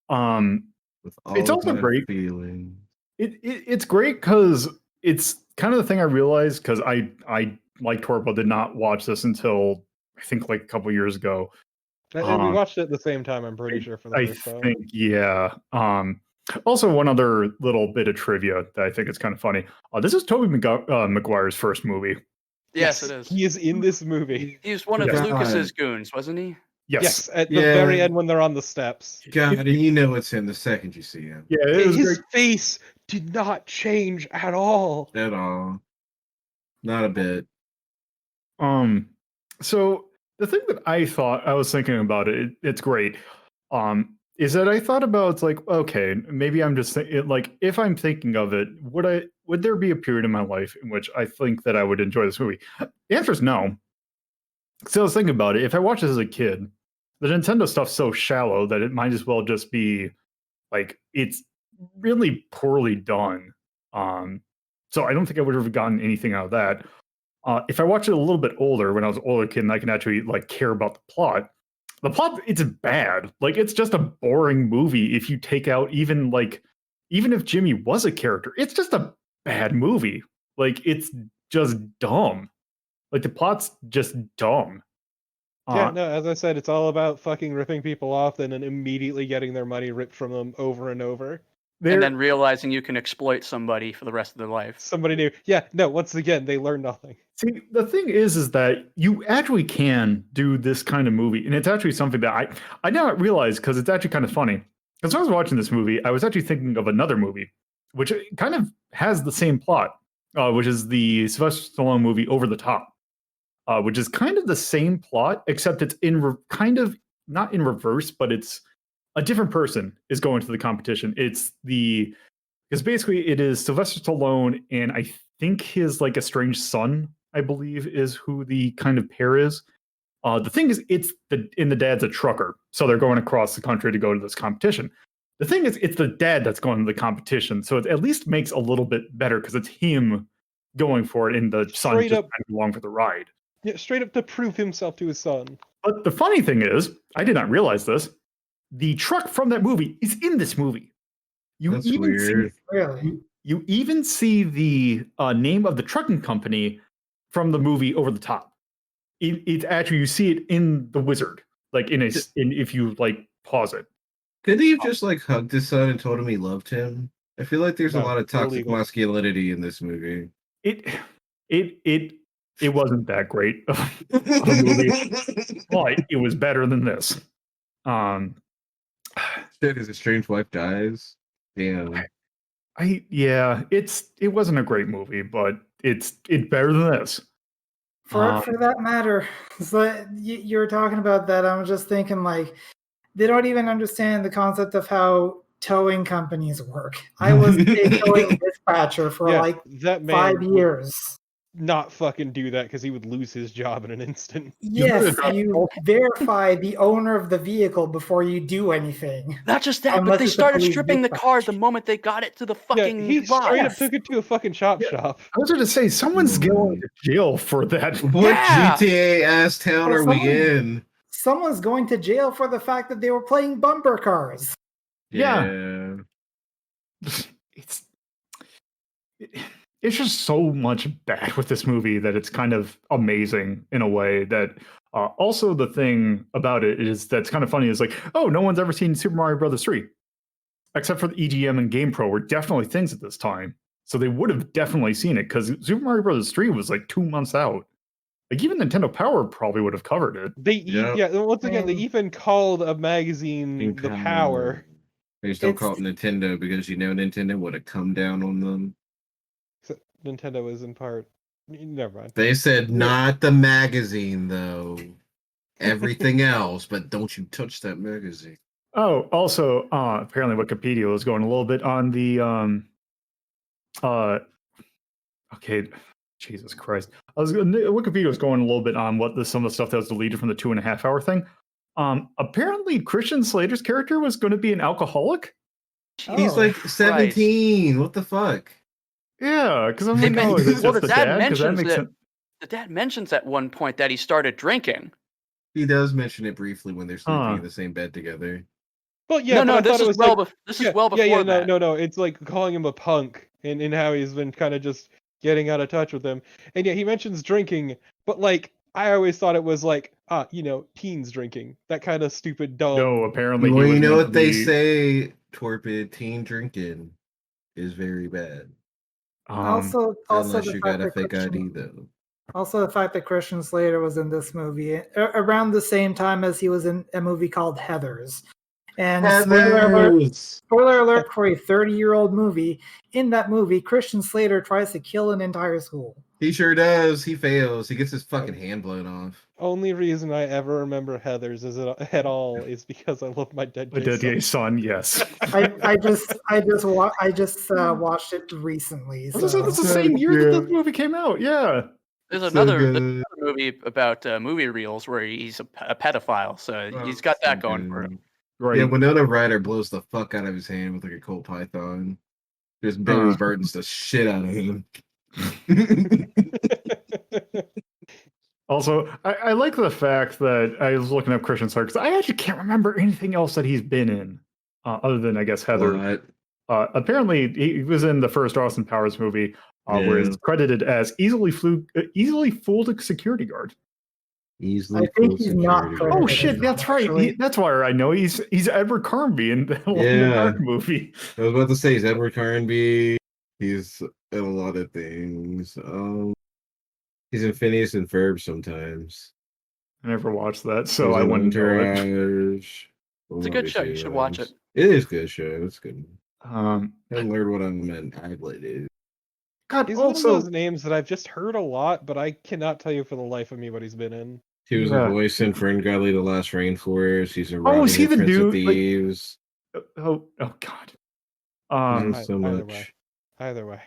With It's all also my great. feelings. it's great because it's kind of the thing I realized because I like Torpo did not watch this until I think like a couple years ago. We watched it at the same time, I'm pretty sure, for the I first time. think yeah. Also, one other little bit of trivia that I think is kind of funny. This is Tobey Maguire's first movie. Yes, it is. He is in this movie. He was one of Yeah. Lucas's goons, wasn't he? Yes. At the very end when they're on the steps. God, and you know it's him the second you see him. Yeah, it was His great. face did not change at all. At all. Not a bit. So the thing that I was thinking about it's great. Is that I thought about it's like, okay, maybe I'm just like if I'm thinking of it, would there be a period in my life in which I think that I would enjoy this movie? The answer is no. So I was thinking about it. If I watched this as a kid, the Nintendo stuff's so shallow that it might as well just be like it's really poorly done. So I don't think I would have gotten anything out of that. If I watched it a little bit older, when I was an older kid, and I can actually like care about the plot, it's bad. Like it's just a boring movie. If you take out even if Jimmy was a character, it's just a bad movie. Like it's just dumb. Like the plot's just dumb. Yeah, no, as I said, it's all about fucking ripping people off and then immediately getting their money ripped from them over and over. And then realizing you can exploit somebody for the rest of their life. Somebody new. Yeah, no, once again, they learn nothing. See, the thing is that you actually can do this kind of movie, and it's actually something that I did not realize because it's actually kind of funny. Because when I was watching this movie, I was actually thinking of another movie, which kind of has the same plot, which is the Sylvester Stallone movie Over the Top, which is kind of the same plot, except it's kind of not in reverse, but it's a different person is going to the competition. Because basically it is Sylvester Stallone and I think his like estranged son, I believe, is who the kind of pair is. The thing is, the dad's a trucker, so they're going across the country to go to this competition. The thing is, it's the dad that's going to the competition, so it at least makes a little bit better because it's him going for it, and the son just kind of along for the ride. Yeah, straight up to prove himself to his son. But the funny thing is, I did not realize this. The truck from that movie is in this movie. That's weird. Really? You even see the name of the trucking company from the movie Over the Top. It's actually you see it in The Wizard, like if you like pause it. Could he have just like hugged his son and told him he loved him? I feel like there's a lot of toxic illegal. masculinity in this movie. It wasn't that great of a movie, but it was better than this. Shit, his estranged wife dies. Damn. It wasn't a great movie, but it's better than this. For that matter, so you're talking about that. I'm just thinking like they don't even understand the concept of how towing companies work. I was a towing dispatcher for like that 5 years. Not fucking do that because he would lose his job in an instant. Yes, you verify the owner of the vehicle before you do anything. Not just that, Unless but they it's a started police stripping the car dispatch. the moment they got it to the Yeah, fucking he lot. straight up took it to a fucking shop. I was going to say someone's going to jail for that. What Yeah. GTA ass town Well, are we in? Someone's going to jail for the fact that they were playing bumper cars. Yeah. It's just so much bad with this movie that it's kind of amazing in a way that also the thing about it is that's kind of funny is like, oh, no one's ever seen Super Mario Brothers 3 except for the EGM and GamePro were definitely things at this time. So they would have definitely seen it because Super Mario Brothers 3 was like 2 months out. Like even Nintendo Power probably would have covered it. Once again, they And- even called a magazine the Power. They just don't It's- call it Nintendo because Nintendo would have come down on them. Except Nintendo is in part. Never mind. They said not the magazine though. Everything else, but don't you touch that magazine. Oh, also, apparently Wikipedia was going a little bit on the okay, Jesus Christ. Wikipedia was going a little bit on some of the stuff that was deleted from the 2.5 hour thing. Apparently Christian Slater's character was going to be an alcoholic. He's Oh, like Christ. 17. What the fuck? Yeah, because I'm They like, men- oh, is it well, just the the dad dad? Because that mentions makes that- sense. The dad mentions at one point that he started drinking. He does mention it briefly when they're sleeping Huh. in the same bed together. Well, yeah, no, but I this thought it is was well. like, This is well before that. No. It's like calling him a punk and how he's been kind of just getting out of touch with him. And yeah, he mentions drinking, but like I always thought it was like, teens drinking. That kind of stupid, dumb. No, apparently Well, he was you know meant what to they be, say, torpid teen drinking is very bad. also Unless the you fact got a that fake Christian, ID though. also the fact that Christian Slater was in this movie around the same time as he was in a movie called Heathers. And spoiler alert for a 30-year-old movie. In that movie, Christian Slater tries to kill an entire school. He sure does. He fails. He gets his fucking hand blown off. Only reason I ever remember Heathers at all is because I love my dead the gay dead son. gay son. Yes. I just watched it recently. That's So. the same year that this movie came out. Yeah. There's So another good. movie about movie reels where he's a pedophile, so Oh, he's got so that going for good. him. Right. Yeah, Winona Ryder blows the fuck out of his hand with like a Colt Python. Just Barry Burton's the shit out of him. Also, I like the fact that I was looking up Christian Slater because I actually can't remember anything else that he's been in, other than I guess Heather. What? Apparently, he was in the first Austin Powers movie, where he's credited as easily fooled a security guard. Easily I think full he's not security. credited. Oh shit, that's right. Actually. That's why I know he's Edward Carnby in the Yeah. Dark movie. I was about to say, he's Edward Carnby. He's in a lot of things. He's in Phineas and Ferb sometimes. I never watched that, so He's I in wouldn't know it. Entourage. It's a good show. You should watch it. It is a good show. It's good. Um, I learned what I'm an aglet is. God, He's one of also, those names that I've just heard a lot, but I cannot tell you for the life of me what he's been in. He was Yeah. a voice in Ferngully the Last Rainforest. He's a Oh, is he the Prince of dude, like- Thieves. oh God. He's so either much. way. Either way.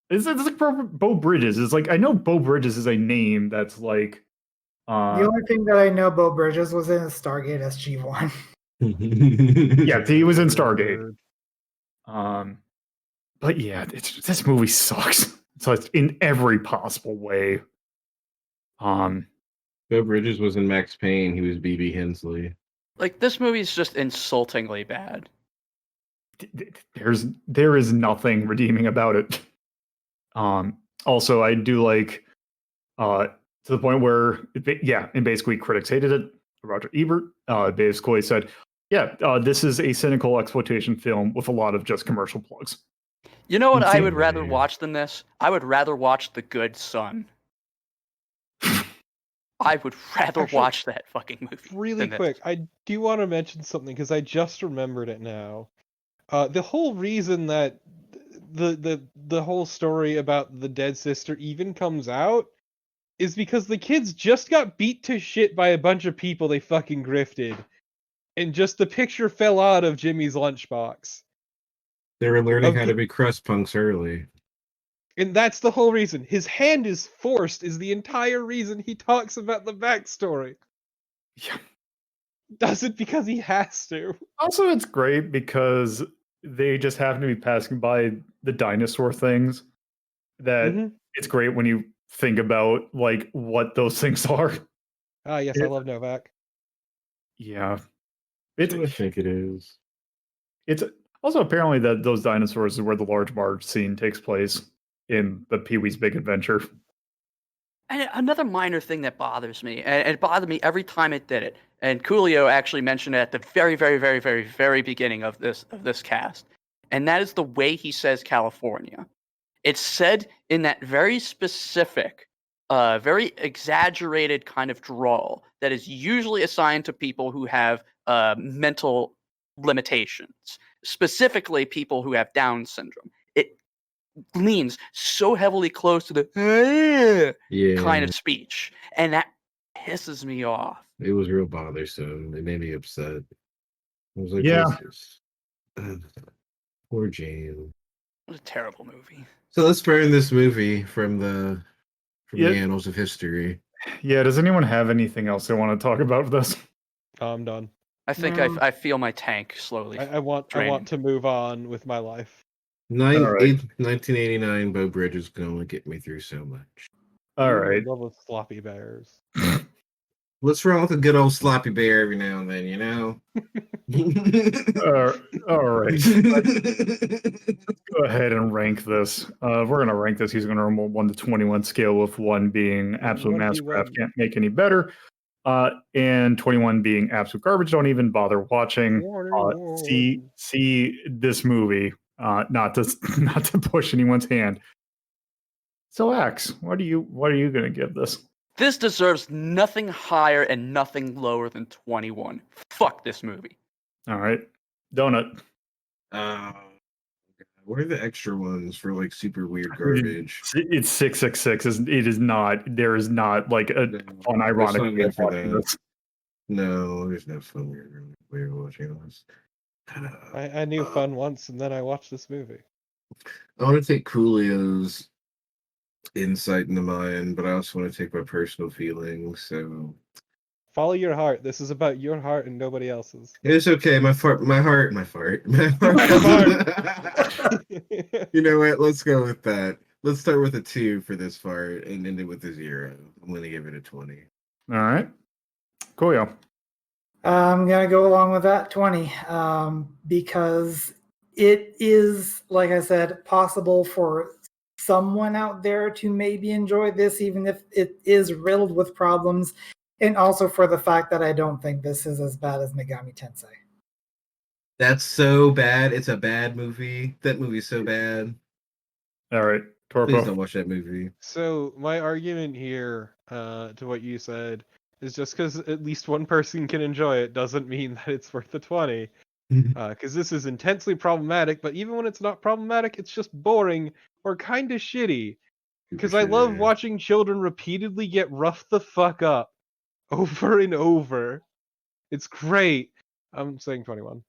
It's like Bo Bridges. It's like I know Bo Bridges is a name that's like. The only thing that I know Bo Bridges was in is Stargate SG-1. Yeah, he was in Stargate. But yeah, this movie sucks. So it's in every possible way. Bo Bridges was in Max Payne. He was B.B. Hensley. Like this movie's just insultingly bad. There is nothing redeeming about it. Also, I do like to the point where and basically critics hated it. Roger Ebert basically said, this is a cynical exploitation film with a lot of just commercial plugs. You know what I would Insane. rather watch than this? I would rather watch The Good Son. I would rather Actually, watch that fucking movie. Really than quick, this. I do want to mention something because I just remembered it now. The whole reason that the whole story about the dead sister even comes out is because the kids just got beat to shit by a bunch of people they fucking grifted, and just the picture fell out of Jimmy's lunchbox. They were learning Of how the- to be crust punks early. And that's the whole reason. His hand is forced is the entire reason he talks about the backstory. Yeah. Does it because he has to. Also, it's great because they just happen to be passing by the dinosaur things. That Mhm. it's great when you think about like what those things are. Ah, yes, I love Novak. Yeah, I think it is. it's also apparently that those dinosaurs is where the large Marge scene takes place in the Pee-wee's Big Adventure. And another minor thing that bothers me, and it bothered me every time it did it, and Coolio actually mentioned it at the very, very, very, very, very beginning of this cast, and that is the way he says California. It's said in that very specific very exaggerated kind of drawl that is usually assigned to people who have mental limitations, specifically people who have Down syndrome. It leans so heavily close to the kind of speech, and that pisses me off. It was real bothersome. It made me upset. I was like, Yeah. "What's this?" Poor Jane. It was a terrible movie. So let's burn this movie from the Yeah. annals of history. Yeah, does anyone have anything else they want to talk about with this? I'm done. I think I feel my tank slowly. I want draining. to move on with my life. right. 1989, Bo Bridges can only get me through so much. All Ooh, right. I love those sloppy bears. What's wrong with a good old sloppy bear every now and then, you know? All right. Let's go ahead and rank this. We're going to rank this using a normal 1 to 21 scale, with 1 being absolute 1v1. mastercraft, can't make any better, and 21 being absolute garbage, don't even bother watching. See this movie, not to push anyone's hand. So Axe, what are you going to give this? This deserves nothing higher and nothing lower than 21. Fuck this movie. All right. Donut. What are the extra ones for like super weird garbage? It's 666. It is not. There is not like a fun, ironic way of watching this. No, there's no fun way of watching this. I knew fun once, and then I watched this movie. I want to take Coolio's insight into mine, but I also want to take my personal feelings. So Follow your heart. This is about your heart and nobody else's. it's okay. My heart. You know what? Let's go with that. Let's start with a 2 for this part and end it with a 0. I'm going to give it a 20. All right. Cool. I'm gonna go along with that 20 because it is, like I said, possible for someone out there to maybe enjoy this, even if it is riddled with problems, and also for the fact that I don't think this is as bad as Megami Tensei. That's so bad. It's a bad movie. That movie's so bad. All right. Torpo. Please don't watch that movie. So my argument here to what you said is just because at least one person can enjoy it doesn't mean that it's worth the 20. Because this is intensely problematic, but even when it's not problematic, it's just boring or kind of shitty. Because I love watching children repeatedly get roughed the fuck up over and over. It's great. I'm saying 21.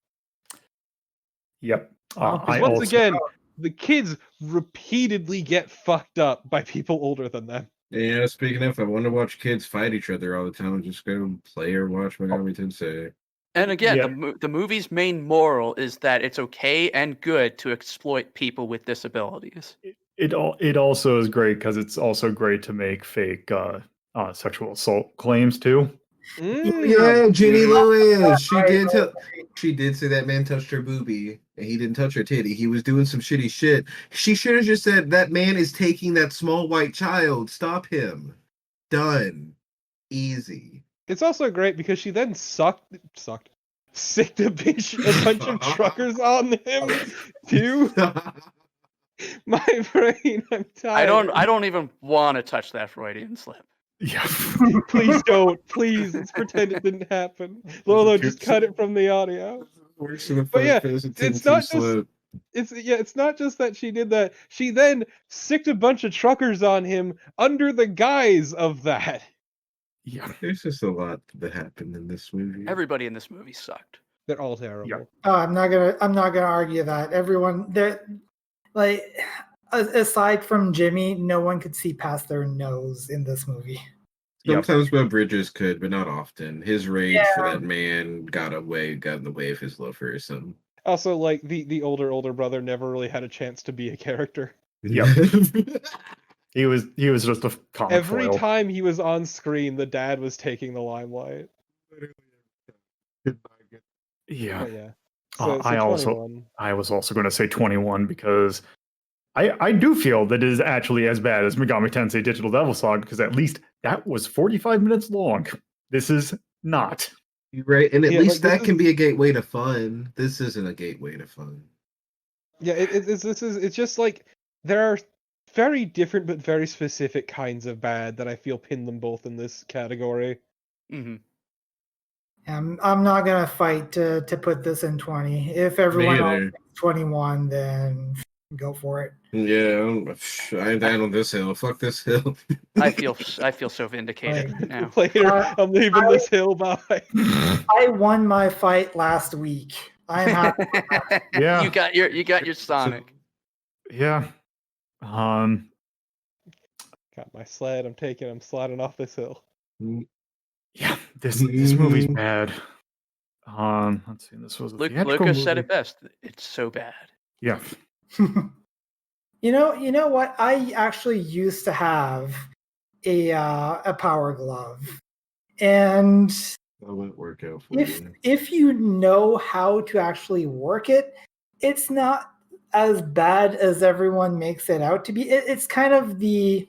Yep. Once again, the kids repeatedly get fucked up by people older than them. Yeah, speaking of, I want to watch kids fight each other all the time. Just go play or watch Megami Tensei. And again, the movie's main moral is that it's okay and good to exploit people with disabilities. It also is great because it's also great to make fake sexual assault claims too. Yeah, Jenny Lewis. She did say that man touched her boobie, and he didn't touch her titty. He was doing some shitty shit. She should have just said, "That man is taking that small white child. Stop him." Done. Easy. It's also great because she then sicked a bunch of truckers on him too. My brain, I'm tired. I don't even want to touch that Freudian slip. Yeah. Please don't. Please, let's pretend it didn't happen. Lolo, just cut it from the audio. But yeah, it's not just it's not just that she did that. She then sicked a bunch of truckers on him under the guise of that. Yeah. There's just a lot that happened in this movie. Everybody in this movie sucked. They're all terrible. Yeah. Oh, I'm not gonna argue that. Everyone there, like, aside from Jimmy, no one could see past their nose in this movie. Sometimes Will Bridges could, but not often. His rage for that man got in the way of his love for his son. Also, like, the older brother never really had a chance to be a character. Yep. He was just a comic Every foil. time he was on screen, the dad was taking the limelight. Yeah. But yeah. So I was also going to say 21 because I do feel that it is actually as bad as Megami Tensei Digital Devil Saga, because at least that was 45 minutes long. This is not. You're right, and at least like, that can be a gateway to fun. This isn't a gateway to fun. Yeah, it's just like there are very different but very specific kinds of bad that I feel pin them both in this category. Hmm. I'm not gonna fight to put this in 20. If everyone else either. thinks 21, then go for it. Yeah, I'm down on this hill. Fuck this hill. I feel so vindicated Like, right now. Later, I'm leaving this hill by. I won my fight last week. I'm happy. Yeah. You got your Sonic. Yeah. Got my sled. I'm sliding off this hill. Yeah. This movie's bad. Let's see. This was a theatrical Lucas movie. said it best. It's so bad. Yeah. You know what? I actually used to have a power glove, and That won't work out for you. if you know how to actually work it, it's not as bad as everyone makes it out to be. It's kind of the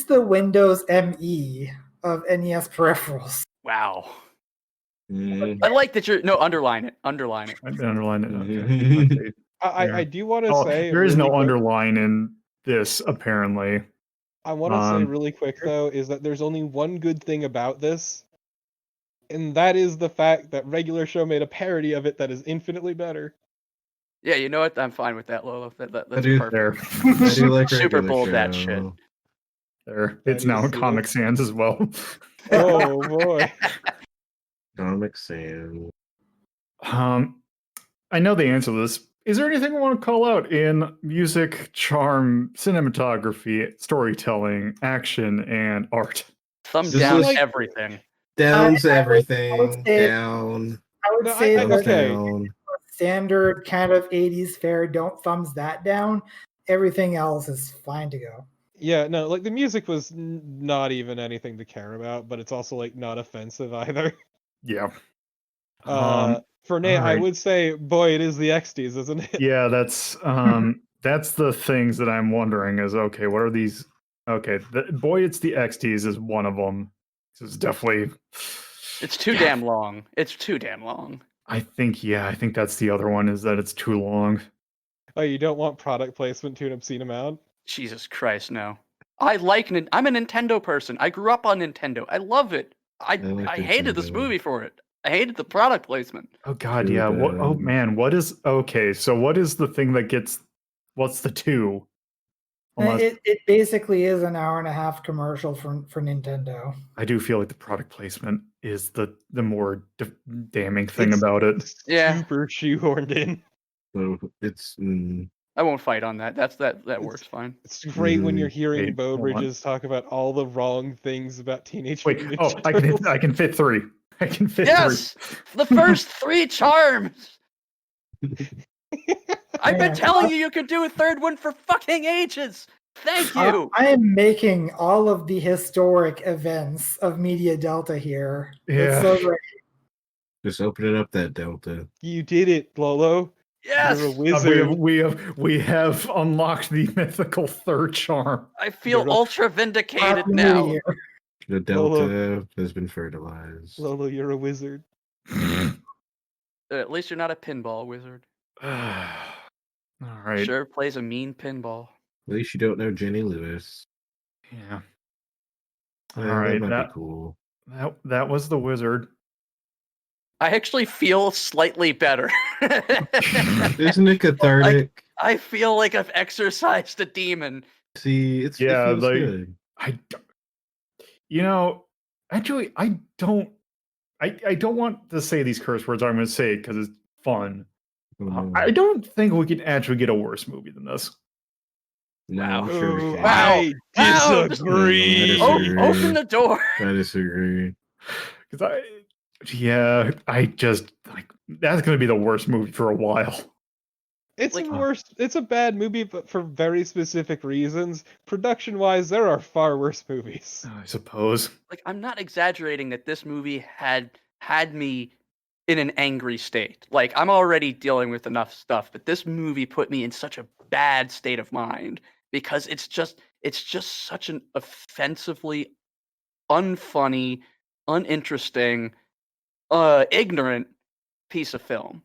Windows ME of NES peripherals. Wow. Mm. I like that you're underline it. Underline it. I underlined it. Okay. I do want to Oh, say there is really no quick- underline in this, apparently. I want to say really quick though is that there's only one good thing about this, and that is the fact that Regular Show made a parody of it that is infinitely better. Yeah, you know what? I'm fine with that, Lolo. That's do- perfect. There. I do like Super regular bold show. that shit. There. I It's need now to in see Comic this. Sans as well. Oh boy. Comic Sans. I know the answer to this. Is there anything I want to call out in music, charm, cinematography, storytelling, action, and art? Thumbs This down is- everything. Downs I would everything. say- Down. I would No, say I- that okay. Down. standard kind of 80s fare, don't thumbs that down. Everything else is fine to go. Yeah, no, like the music was not even anything to care about, but it's also like not offensive either. Yeah. For Nate, I alright. would say, boy, it is the XDs, isn't it? Yeah, that's the things that I'm wondering is okay, what are these? Okay, boy, it's the XTs is one of them. This is definitely. It's too damn long. It's too damn long. I think that's the other one is that it's too long. Oh, you don't want product placement to an obscene amount? Jesus Christ, no. I'm a Nintendo person. I grew up on Nintendo. I love it. I like hated this Nintendo. movie for it. I hated the product placement. Oh God, Too yeah. What? Oh bad. man, what is okay? So what is the thing that gets? What's the two? Unless It basically is an hour and a half commercial for Nintendo. I do feel like the product placement is the more damning thing It's- about it. Yeah. Super shoehorned in. So it's I won't fight on that. That works fine. It's great when you're Mm, hearing wait, Bo hold on. Bridges talk about all the wrong things about Teenage Wait, Mutant oh, Ninja Turtles. I can fit three. I can fit Yes, the first three charms. I've been Man, telling you could do a third one for fucking ages. Thank you. I am making all of the historic events of Media Delta here. It's so great. just opening up that Delta. You did it, Lolo. Yes, You're a three. wizard. We have unlocked the mythical third charm. I feel You're a- ultra vindicated Happy New now. Year. The Delta has been fertilized. Lolo, you're a wizard. At least you're not a pinball wizard. All right. Sure plays a mean pinball. At least you don't know Jenny Lewis. Yeah. All Yeah, right. that might That be cool. that was the wizard. I actually feel slightly better. Isn't it cathartic? I feel like I've exorcised a demon. See, it Yeah, feels like- good. Actually, I don't want to say these curse words. I'm going to say it because it's fun. I don't think we can actually get a worse movie than this. No, Wow. sure we Ooh, can. Wow. I disagree. Wow. Open the door. I disagree. Because I just like that's going to be the worst movie for a while. It's Like- a worse. It's a bad movie, but for very specific reasons. Production-wise, there are far worse movies. I suppose. Like, I'm not exaggerating that this movie had me in an angry state. Like, I'm already dealing with enough stuff, but this movie put me in such a bad state of mind because it's just such an offensively unfunny, uninteresting, ignorant piece of film.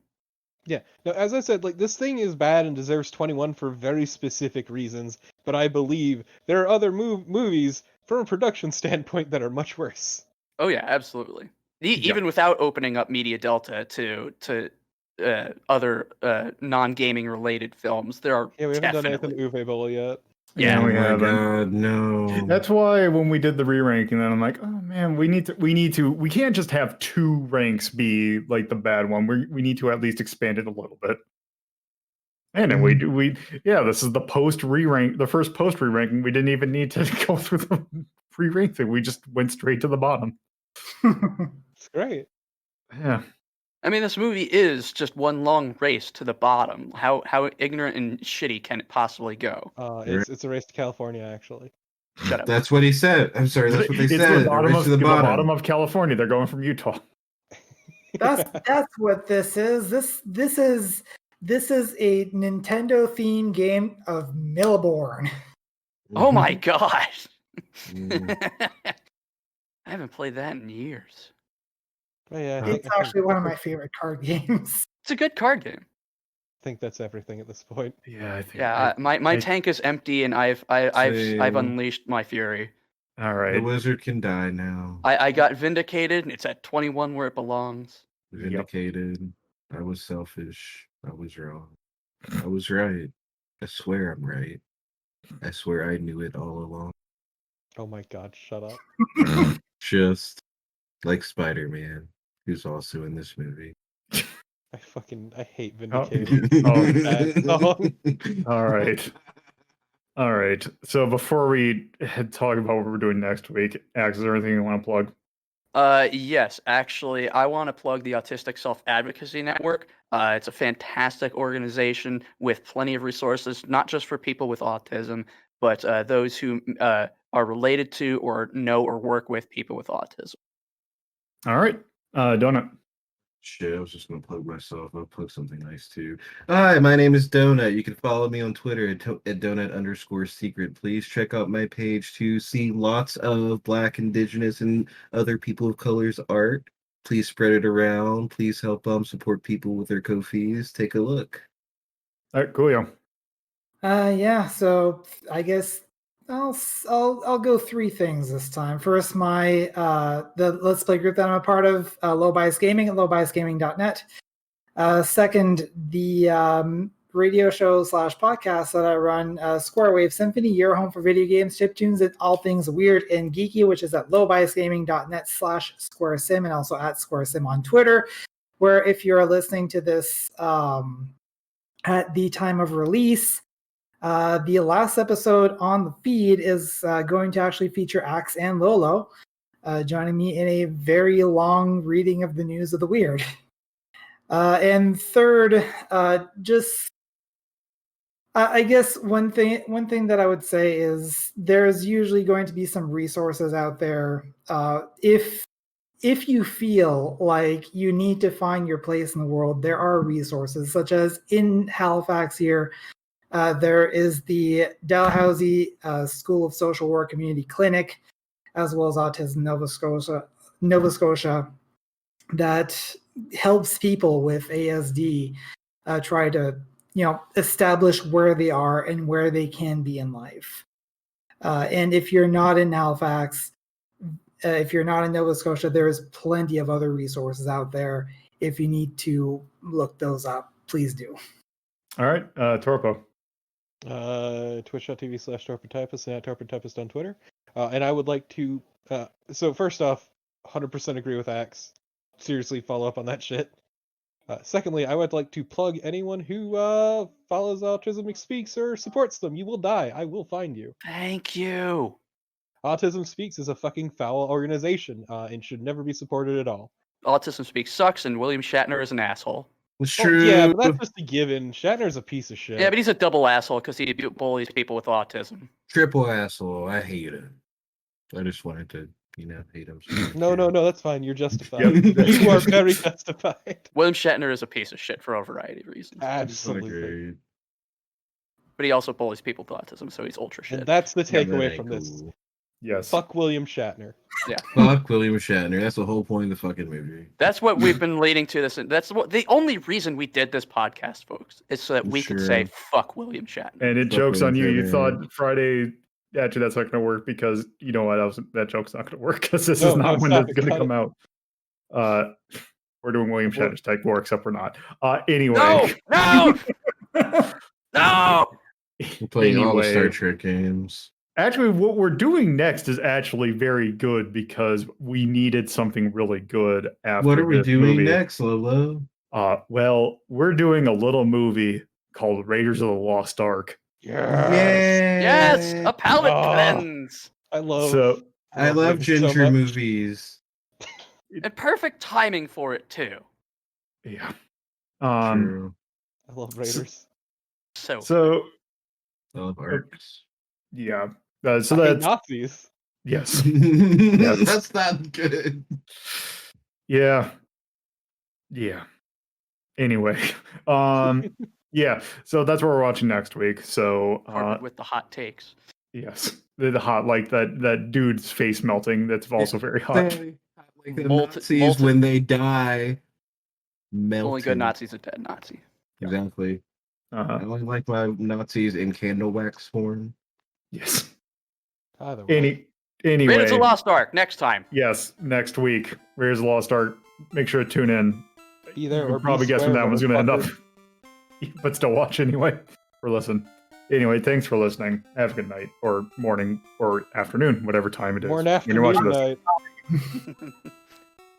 Yeah. No, as I said, like this thing is bad and deserves 21 for very specific reasons, but I believe there are other movies from a production standpoint that are much worse. Oh yeah, absolutely. Yep. Even without opening up Media Delta to other non-gaming related films, there are Yeah, we haven't done definitely. anything Uwe yet. Yeah, oh we my haven't. god, no. That's why when we did the re-ranking, then I'm like, oh man, we can't just have 2 ranks be like the bad one. We need to at least expand it a little bit. And then this is the first post re-ranking. We didn't even need to go through the pre-rank thing. We just went straight to the bottom. It's great. Yeah. I mean, this movie is just one long race to the bottom. How ignorant and shitty can it possibly go? It's a race to California, actually. Shut up. That's what he said. I'm sorry, that's what they It's said. the bottom Race of to the bottom. of California. They're going from Utah. That's what this is. This is a Nintendo themed game of Millborn. Oh my god! Mhm. I haven't played that in years. Oh, yeah, It's actually one of my favorite card games. It's a good card game. I think that's everything at this point. Yeah, I think. Yeah, my tank is empty, and I've Same. unleashed my fury. All The right. wizard can die now. I got vindicated, and it's at 21 where it belongs. Vindicated. I was selfish. I was wrong. I was right. I swear I'm right. I swear I knew it all along. Oh my god, shut up. Just like Spider-Man, who's also in this movie. I hate Oh. Vindicated. Bad song. All right. So before we talk about what we're doing next week, Axe, is there anything you want to plug? Yes, actually, I want to plug the Autistic Self-Advocacy Network. It's a fantastic organization with plenty of resources, not just for people with autism, but those who are related to or know or work with people with autism. All right. Donut. Shit, I was just gonna plug myself. I'll plug something nice too. Hi, my name is Donut. You can follow me on Twitter at donut_secret. Please check out my page to see lots of Black, Indigenous, and other people of color's art. Please spread it around. Please help support people with their Ko-fis. Take a look. All right, cool. Yeah, so I guess I'll go 3 things this time. First, my the Let's Play group that I'm a part of, Low Bias Gaming at lowbiasgaming.net. Second, the radio show / podcast that I run, Square Wave Symphony, your home for video games, chiptunes, and all things weird and geeky, which is at lowbiasgaming.net/SquareSim, and also at SquareSim on Twitter, where if you're listening to this at the time of release, the last episode on the feed is going to actually feature Axe and Lolo joining me in a very long reading of the news of the weird. And third, I guess one thing that I would say is there's usually going to be some resources out there. If you feel like you need to find your place in the world, there are resources, such as in Halifax here. There is the Dalhousie School of Social Work Community Clinic, as well as Autism Nova Scotia, that helps people with ASD try to establish where they are and where they can be in life. And if you're not in Halifax, if you're not in Nova Scotia, there's plenty of other resources out there. If you need to look those up, please do. All right, Torpo. Twitch.tv/torpotypist and at torpotypist on Twitter. And I would like to so first off, 100% agree with Axe. Seriously, follow up on that shit. Secondly, I would like to plug anyone who follows Autism Speaks or supports them. You will die. I will find you. Thank you. Autism Speaks is a fucking foul organization and should never be supported at all. Autism Speaks sucks, and William Shatner is an asshole. It's Oh, true. yeah, but that's just a given. Shatner's a piece of shit. Yeah, but he's a double asshole because he bullies people with autism. Triple asshole. I hate it. I just wanted to, hate him. No, that's fine. You're justified. Yep. You are very justified. William Shatner is a piece of shit for a variety of reasons. Absolutely. But he also bullies people with autism, so he's ultra shit. And that's the Yeah, that takeaway ain't from this. cool. Yes. Fuck William Shatner. Fuck William Shatner. That's the whole point of the fucking movie. That's what we've been leading to this. That's what the only reason we did this podcast, folks, is so that we could say fuck William Shatner. And it Fuck jokes on you. William You Shatner. thought Friday. Actually, that's not going to work because you know what? That joke's not going to work because this No, is not no, when stop it's it, going to cut come out. We're doing William We're- Shatner's Type 4, except we're not. Anyway. No! No! We're playing all the Anyway. Star Trek games. Actually, what we're doing next is actually very good because we needed something really good after What are we this doing movie. next, Lolo? Well, we're doing a little movie called Raiders of the Lost Ark. Yes, a palate Oh. cleanse. I love. So I love Raiders so ginger much. movies. And perfect timing for it too. yeah. True. I love Raiders. So I love arcs. yeah. So I hate that's Nazis. yes. That's not good. Yeah. Yeah. Anyway, yeah. So that's what we're watching next week. So Partnered with the hot takes. yes, the hot like that dude's face melting. That's also very hot. Like the Molten- Nazis molten- when they die. Melting. Only good Nazi's a dead Nazi. Exactly. I only like my Nazis in candle wax form. Yes. Either way. Anyway. Raiders of the Lost Ark next time. Yes, next week. Raiders of the Lost Ark. Make sure to tune in. Be there You or can probably be guess when square, that one's going to end up. motherfucker. But still watch anyway. Or listen. Anyway, thanks for listening. Have a good night, or morning, or afternoon, whatever time it is. Morning, when you're watching afternoon, this. night.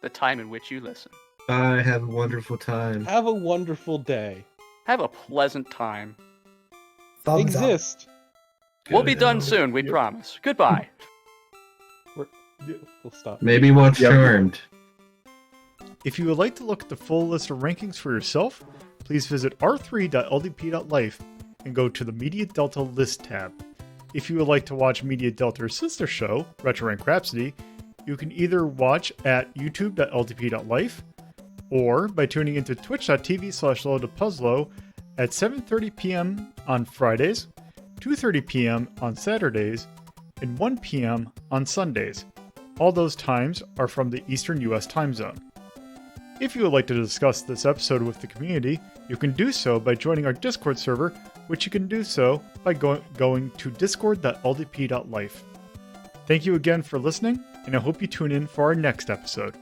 The time in which you listen. I have a wonderful time. Have a wonderful day. Have a pleasant time. Thumbs up. Exist. We'll be done soon, we promise. Goodbye. We'll stop. Maybe watch Yep. Charmed. If you would like to look at the full list of rankings for yourself, please visit r3.ldp.life and go to the Media Delta List tab. If you would like to watch Media Delta's sister show, Retro Rank Rhapsody, you can either watch at youtube.ldp.life or by tuning into twitch.tv/LodaPuzzlo at 7:30 p.m. on Fridays, 2:30 p.m. on Saturdays, and 1 p.m. on Sundays. All those times are from the Eastern US time zone. If you would like to discuss this episode with the community, you can do so by joining our Discord server, which you can do so by going to discord.ldp.life. Thank you again for listening, and I hope you tune in for our next episode.